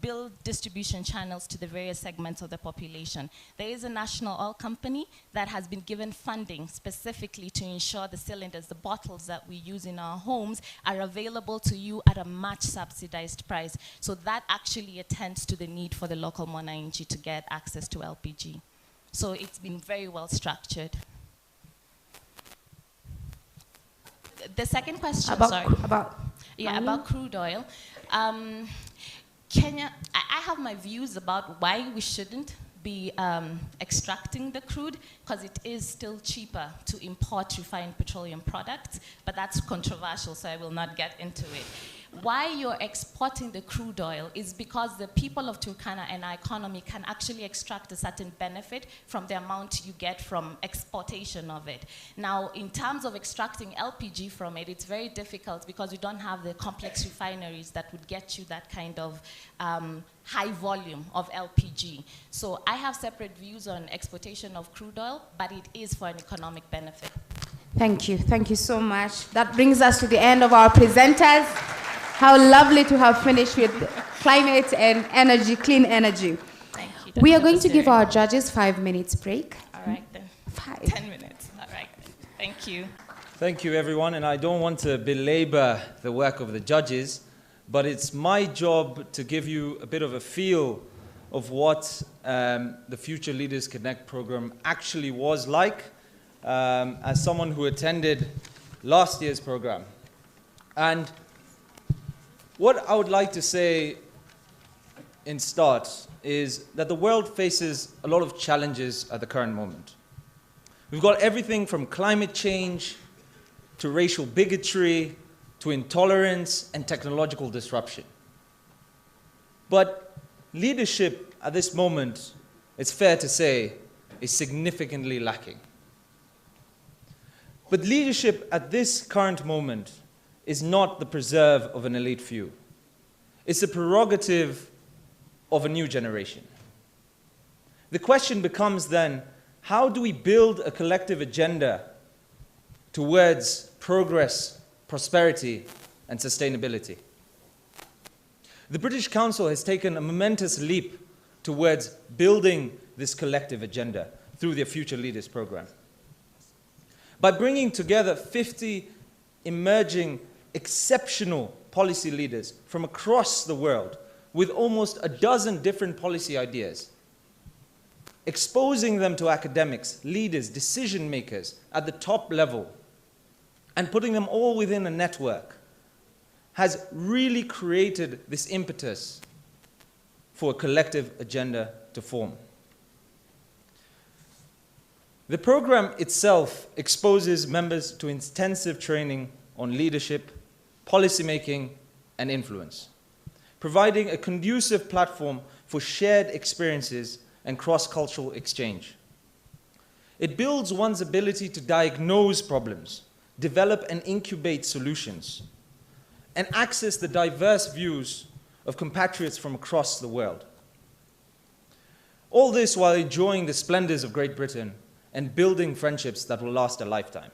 build distribution channels to the various segments of the population. There is a national oil company that has been given funding specifically to ensure the cylinders, the bottles that we use in our homes, are available to you at a much subsidized price. So that actually attends to the need for the local Mwananchi to get access to LPG. So it's been very well structured. The second question, about crude oil. Kenya, I have my views about why we shouldn't be extracting the crude, because it is still cheaper to import refined petroleum products, but that's controversial, so I will not get into it. Why you're exporting the crude oil is because the people of Turkana and our economy can actually extract a certain benefit from the amount you get from exportation of it. Now, in terms of extracting LPG from it, it's very difficult because we don't have the complex refineries that would get you that kind of high volume of LPG. So I have separate views on exportation of crude oil, but it is for an economic benefit. Thank you. Thank you so much. That brings us to the end of our presenters. How lovely to have finished with climate and energy, clean energy. Thank you. We are going to give our judges 5 minutes break. All right then. 5. 10 minutes. All right. Thank you. Thank you, everyone. And I don't want to belabor the work of the judges, but it's my job to give you a bit of a feel of what the Future Leaders Connect program actually was like, as someone who attended last year's program. And what I would like to say in start is that the world faces a lot of challenges at the current moment. We've got everything from climate change to racial bigotry to intolerance and technological disruption. But leadership at this moment, it's fair to say, is significantly lacking. But leadership at this current moment is not the preserve of an elite few. It's the prerogative of a new generation. The question becomes then, how do we build a collective agenda towards progress, prosperity, and sustainability? The British Council has taken a momentous leap towards building this collective agenda through their Future Leaders program. By bringing together 50 emerging, exceptional policy leaders from across the world with almost a dozen different policy ideas, exposing them to academics, leaders, decision makers at the top level, and putting them all within a network, has really created this impetus for a collective agenda to form. The program itself exposes members to intensive training on leadership, policymaking, and influence, providing a conducive platform for shared experiences and cross-cultural exchange. It builds one's ability to diagnose problems, develop and incubate solutions, and access the diverse views of compatriots from across the world. All this while enjoying the splendors of Great Britain and building friendships that will last a lifetime.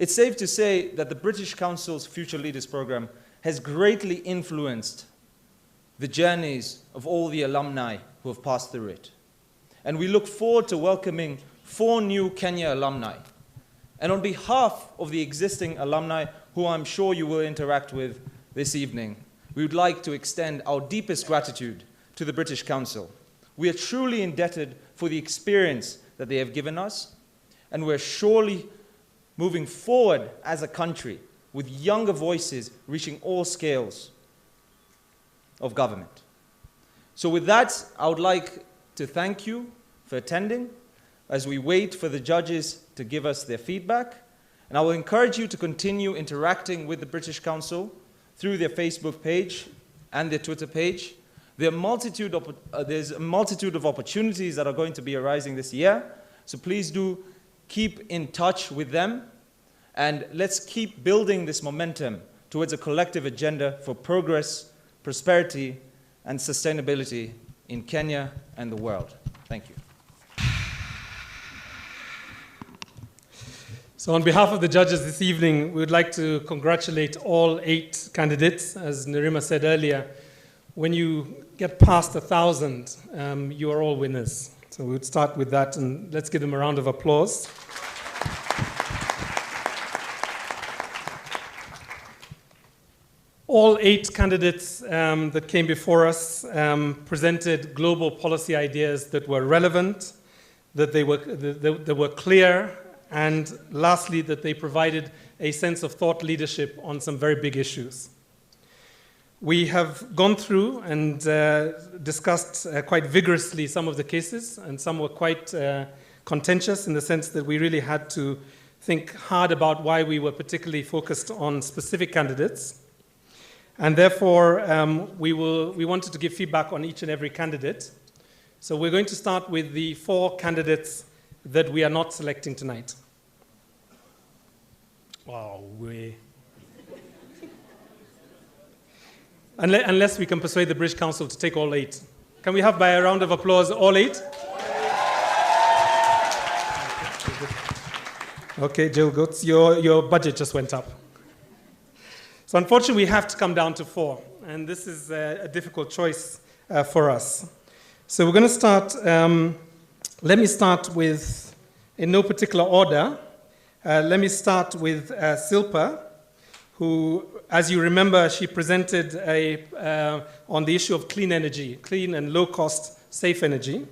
It's safe to say that the British Council's Future Leaders Program has greatly influenced the journeys of all the alumni who have passed through it. And we look forward to welcoming 4 new Kenya alumni. And on behalf of the existing alumni, who I'm sure you will interact with this evening, we would like to extend our deepest gratitude to the British Council. We are truly indebted for the experience that they have given us, and we're surely moving forward as a country with younger voices reaching all scales of government. So with that, I would like to thank you for attending as we wait for the judges to give us their feedback. And I will encourage you to continue interacting with the British Council through their Facebook page and their Twitter page. There's a multitude of opportunities that are going to be arising this year. So please do keep in touch with them. And let's keep building this momentum towards a collective agenda for progress, prosperity, and sustainability in Kenya and the world. Thank you. So on behalf of the judges this evening, we would like to congratulate all 8 candidates. As Nerima said earlier, when you get past 1,000, you are all winners. So we would start with that, and let's give them a round of applause. All 8 candidates that came before us presented global policy ideas that were relevant, that they were clear, and lastly, that they provided a sense of thought leadership on some very big issues. We have gone through and discussed quite vigorously some of the cases, and some were quite contentious in the sense that we really had to think hard about why we were particularly focused on specific candidates. And therefore, we wanted to give feedback on each and every candidate. So we're going to start with the 4 candidates that we are not selecting tonight. Wow, unless we can persuade the British Council to take all 8. Can we have, by a round of applause, all 8? Okay, Jill Goetz, your budget just went up. So unfortunately, we have to come down to 4, and this is a difficult choice for us. So we're going to start, let me start with, in no particular order, let me start with Silpa, who, as you remember, she presented on the issue of clean energy, clean and low-cost, safe energy.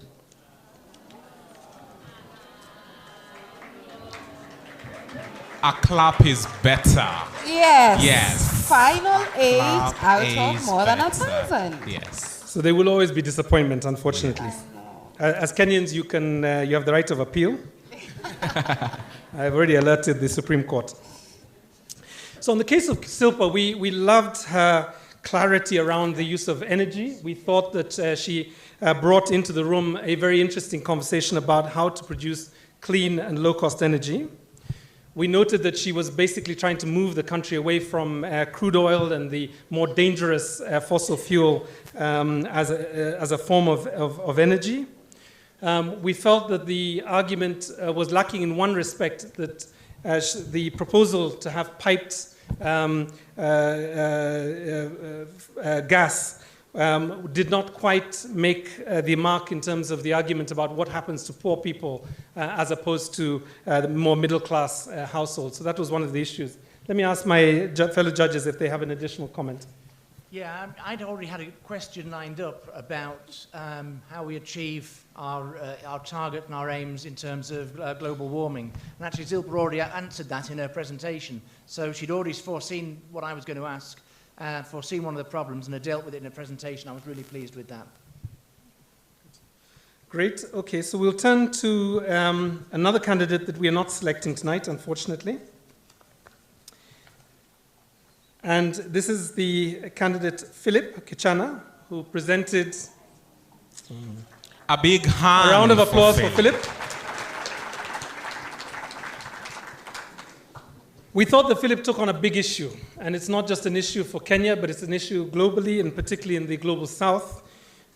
A clap is better. Yes. Yes. Final 8 Clap out of is more than better. 1,000. Yes. So there will always be disappointment, unfortunately. As Kenyans, you have the right of appeal. I've already alerted the Supreme Court. So in the case of Silpa, we loved her clarity around the use of energy. We thought that she brought into the room a very interesting conversation about how to produce clean and low-cost energy. We noted that she was basically trying to move the country away from crude oil and the more dangerous fossil fuel as a form of energy. We felt that the argument was lacking in one respect, that the proposal to have piped gas did not quite make the mark in terms of the argument about what happens to poor people as opposed to the more middle-class households. So that was one of the issues. Let me ask my fellow judges if they have an additional comment. Yeah, I'd already had a question lined up about how we achieve our target and our aims in terms of global warming. And actually, Zilpa already answered that in her presentation. So she'd already foreseen what I was going to ask, foreseen one of the problems, and had dealt with it in her presentation. I was really pleased with that. Great. Okay, so we'll turn to another candidate that we are not selecting tonight, unfortunately. And this is the candidate Philip Kichana, who presented a big hand. A round of applause for Philip. We thought that Philip took on a big issue, and it's not just an issue for Kenya, but it's an issue globally, and particularly in the global south,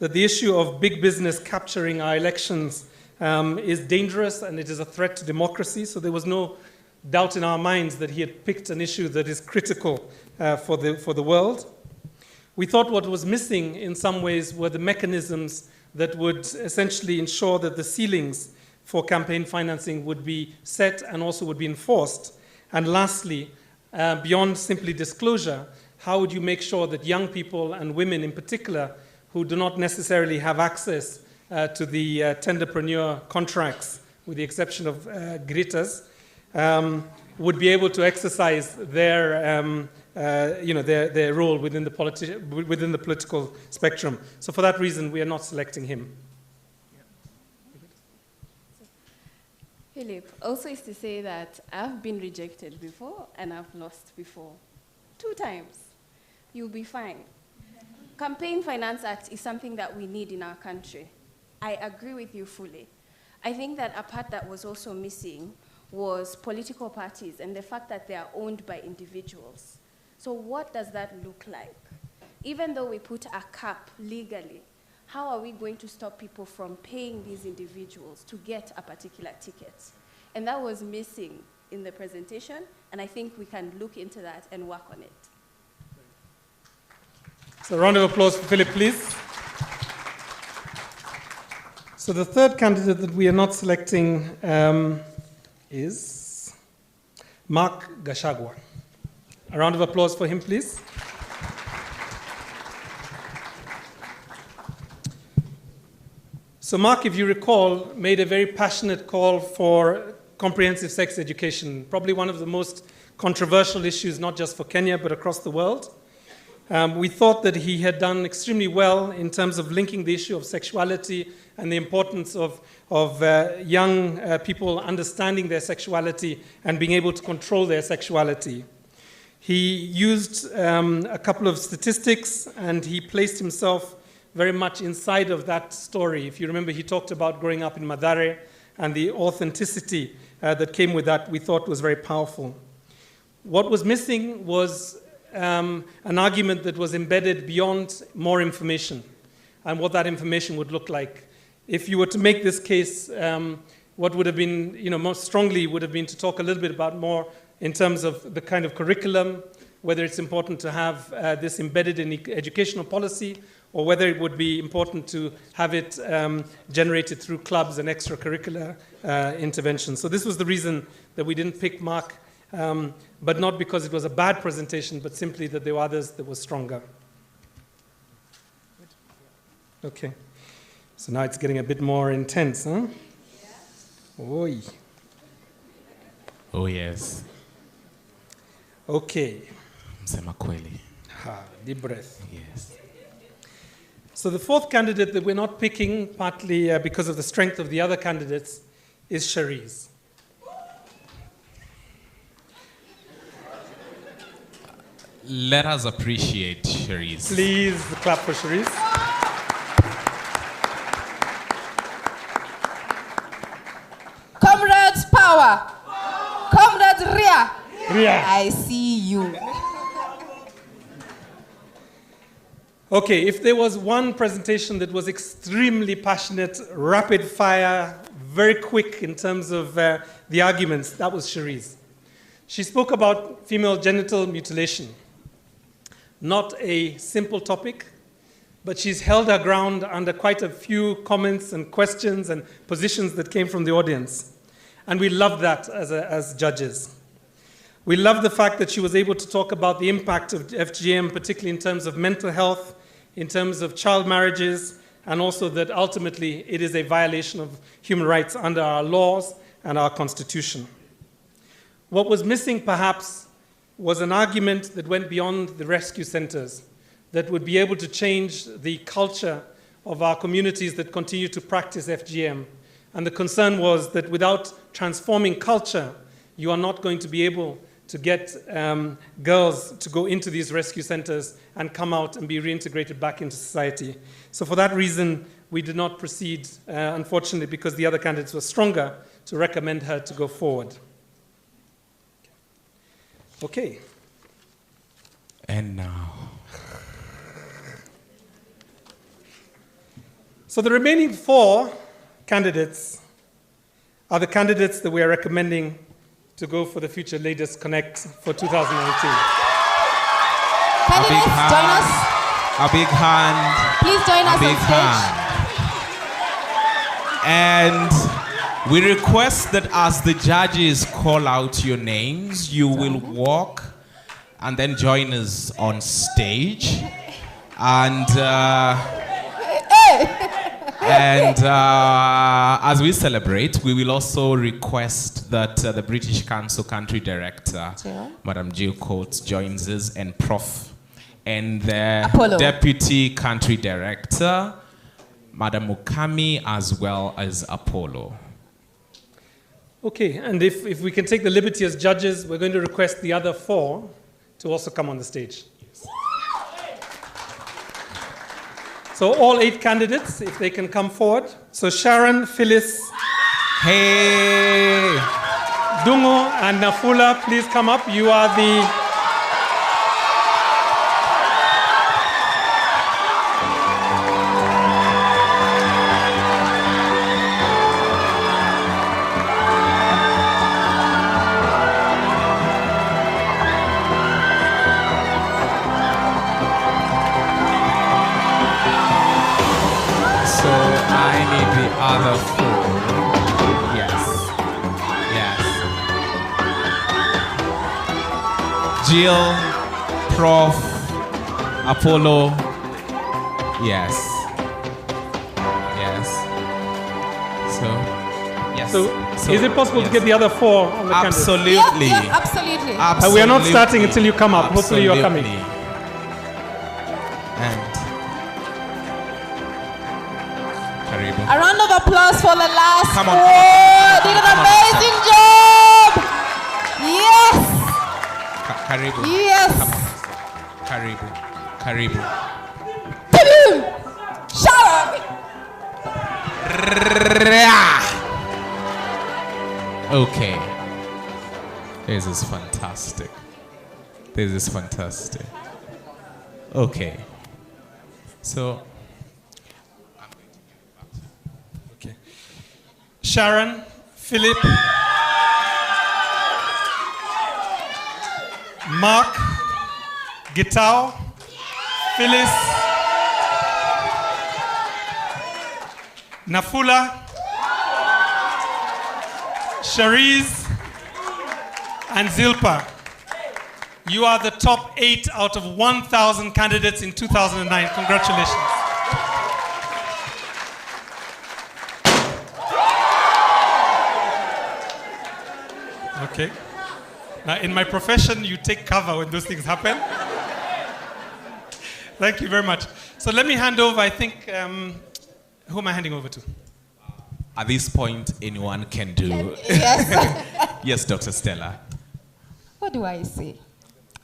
that the issue of big business capturing our elections is dangerous, and it is a threat to democracy. So there was no doubt in our minds that he had picked an issue that is critical for the world. We thought what was missing in some ways were the mechanisms that would essentially ensure that the ceilings for campaign financing would be set and also would be enforced. And lastly, beyond simply disclosure, how would you make sure that young people and women in particular who do not necessarily have access to the tenderpreneur contracts, with the exception of Gritas, would be able to exercise their role within the political spectrum. So for that reason, we are not selecting him. Philip, also is to say that I've been rejected before and I've lost before. 2 times. You'll be fine. Campaign Finance Act is something that we need in our country. I agree with you fully. I think that a part that was also missing was political parties and the fact that they are owned by individuals. So what does that look like? Even though we put a cap legally, how are we going to stop people from paying these individuals to get a particular ticket? And that was missing in the presentation, and I think we can look into that and work on it. So a round of applause for Philip, please. So the third candidate that we are not selecting is Mark Gachagua. A round of applause for him, please. So Mark, if you recall, made a very passionate call for comprehensive sex education, probably one of the most controversial issues, not just for Kenya, but across the world. We thought that he had done extremely well in terms of linking the issue of sexuality and the importance of young people understanding their sexuality and being able to control their sexuality. He used a couple of statistics and he placed himself very much inside of that story. If you remember, he talked about growing up in Mathare and the authenticity that came with that we thought was very powerful. What was missing was an argument that was embedded beyond more information and what that information would look like. If you were to make this case, what would have been, most strongly would have been to talk a little bit about more in terms of the kind of curriculum, whether it's important to have this embedded in educational policy, or whether it would be important to have it generated through clubs and extracurricular interventions. So this was the reason that we didn't pick Mark, but not because it was a bad presentation, but simply that there were others that were stronger. Okay. So now it's getting a bit more intense, huh? Oi. Oh, yes. Okay. Msema kweli. Deep breath. Yes. So the fourth candidate that we're not picking, partly because of the strength of the other candidates, is Cherise. Let us appreciate Cherise. Please clap for Cherise. Comrades, power. Comrades, Ria. Ria. I see you. Okay, if there was one presentation that was extremely passionate, rapid fire, very quick in terms of the arguments, that was Cherise. She spoke about female genital mutilation. Not a simple topic, but she's held her ground under quite a few comments and questions and positions that came from the audience. And we love that as judges. We love the fact that she was able to talk about the impact of FGM, particularly in terms of mental health, in terms of child marriages, and also that ultimately it is a violation of human rights under our laws and our constitution. What was missing, perhaps, was an argument that went beyond the rescue centers, that would be able to change the culture of our communities that continue to practice FGM. And the concern was that without transforming culture, you are not going to be able to get girls to go into these rescue centers and come out and be reintegrated back into society. So for that reason, we did not proceed, unfortunately, because the other candidates were stronger, to recommend her to go forward. Okay. And now. So the remaining 4 candidates are the candidates that we are recommending to go for the Future Leaders Connect for 2018? Candidates, join us. A big hand. Please join us A big on stage. hand. And we request that as the judges call out your names, you will walk and then join us on stage. And as we celebrate, we will also request that the British Council Country Director, Madam Jill Coates, joins us, and Prof. And the Apollo. Deputy Country Director, Madam Mukami, as well as Apollo. Okay, and if we can take the liberty as judges, we're going to request the other 4 to also come on the stage. So all 8 candidates, if they can come forward. So Sharon, Phyllis, hey, Dungo, and Nafula, please come up. You are the... Other 4. Yes. Yes. Jill, Prof, Apollo. Yes. Yes. So, yes. So is it possible to get the other 4 on the candidates? Absolutely. Yeah, absolutely. We are not starting until you come up. Hopefully you are coming. A round of applause for the last Come 4. on. Did an amazing job. Yes. Karibu. Yes. Come on. Karibu. Karibu. Boom. Sharon. Okay. This is fantastic. This is fantastic. Okay. So, Sharon, Philip, Mark, Gitao, Phyllis, Nafula, Shariz, and Zilpa. You are the top 8 out of 1,000 candidates in 2009. Congratulations. Okay. Now, in my profession, you take cover when those things happen. Thank you very much. So let me hand over, I think, who am I handing over to? At this point, anyone can do. Yes. Yes, Dr. Stella. What do I say?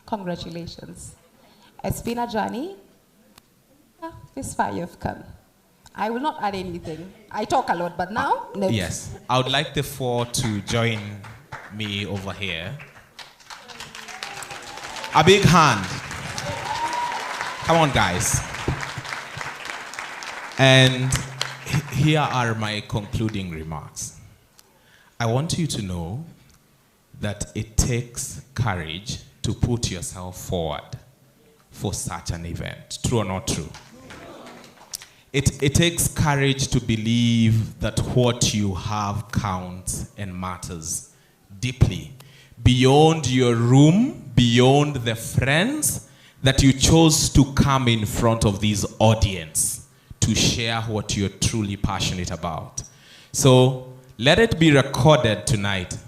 Congratulations. It's been a journey. This far you've come. I will not add anything. I talk a lot, but now, no. Yes. I would like the 4 to join me over here. A big hand. Come on, guys. And here are my concluding remarks. I want you to know that it takes courage to put yourself forward for such an event. True or not true? It takes courage to believe that what you have counts and matters deeply. Beyond your room, beyond the friends, that you chose to come in front of this audience to share what you're truly passionate about. So let it be recorded tonight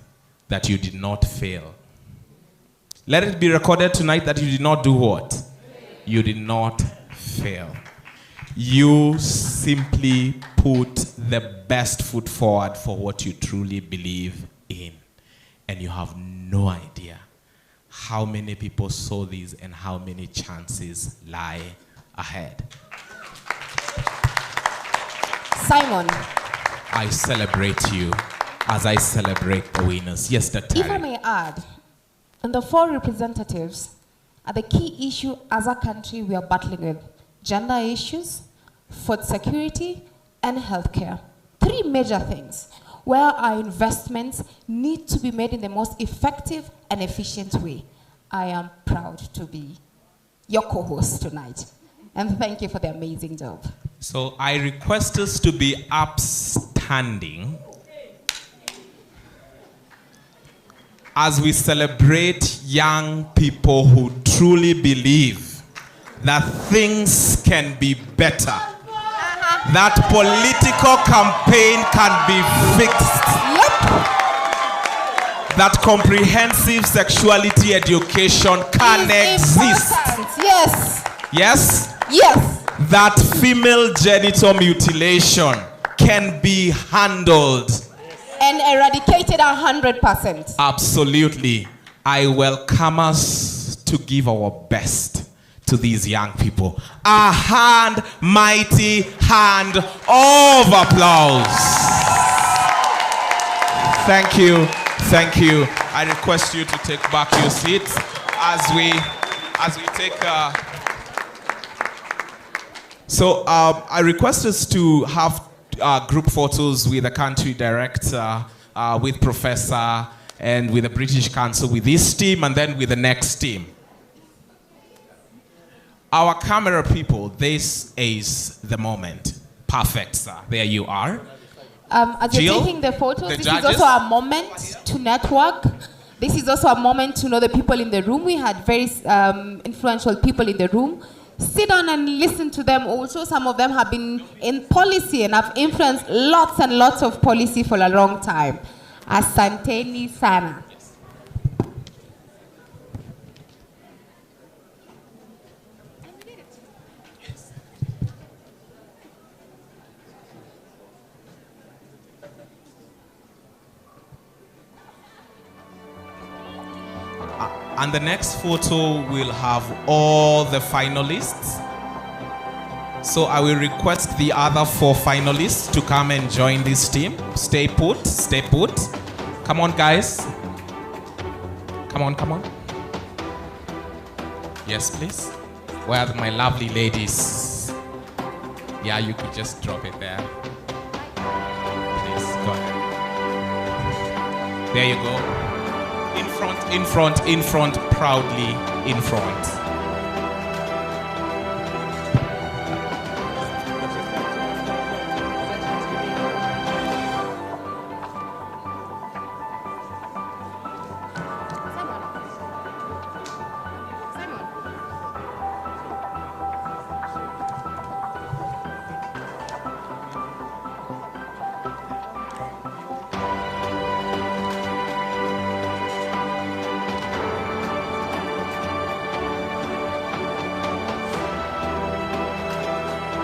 that you did not fail. Let it be recorded tonight that you did not do what? You did not fail. You simply put the best foot forward for what you truly believe in. And you have no idea how many people saw this and how many chances lie ahead. Simon. I celebrate you as I celebrate the winners. Yes, Dr. If I may add, and the 4 representatives are the key issue as a country we are battling with: gender issues, food security, and healthcare. 3 major things. where our investments need to be made in the most effective and efficient way. I am proud to be your co-host tonight. And thank you for the amazing job. So I request us to be upstanding as we celebrate young people who truly believe that things can be better, that political campaign can be fixed, that comprehensive sexuality education can exist. Yes. Yes? Yes. That female genital mutilation can be handled. And eradicated 100%. Absolutely. I welcome us to give our best to these young people. A hand, mighty hand of applause. Thank you. Thank you. I request you to take back your seats as we take So I request us to have group photos with the country director, with Professor, and with the British Council, with this team, and then with the next team. Our camera people, this is the moment. Perfect, sir. There you are. As you're Jill, taking the photos, the this judges. is also a moment to network. This is also a moment to know the people in the room. We had very influential people in the room. Sit down and listen to them also. Some of them have been in policy and have influenced lots and lots of policy for a long time. Asanteni sana. And the next photo will have all the finalists. So I will request the other 4 finalists to come and join this team. Stay put, stay put. Come on, guys. Come on, come on. Yes, please. Where are my lovely ladies? Yeah, you could just drop it there. Please, go ahead. There you go. In front, proudly in front.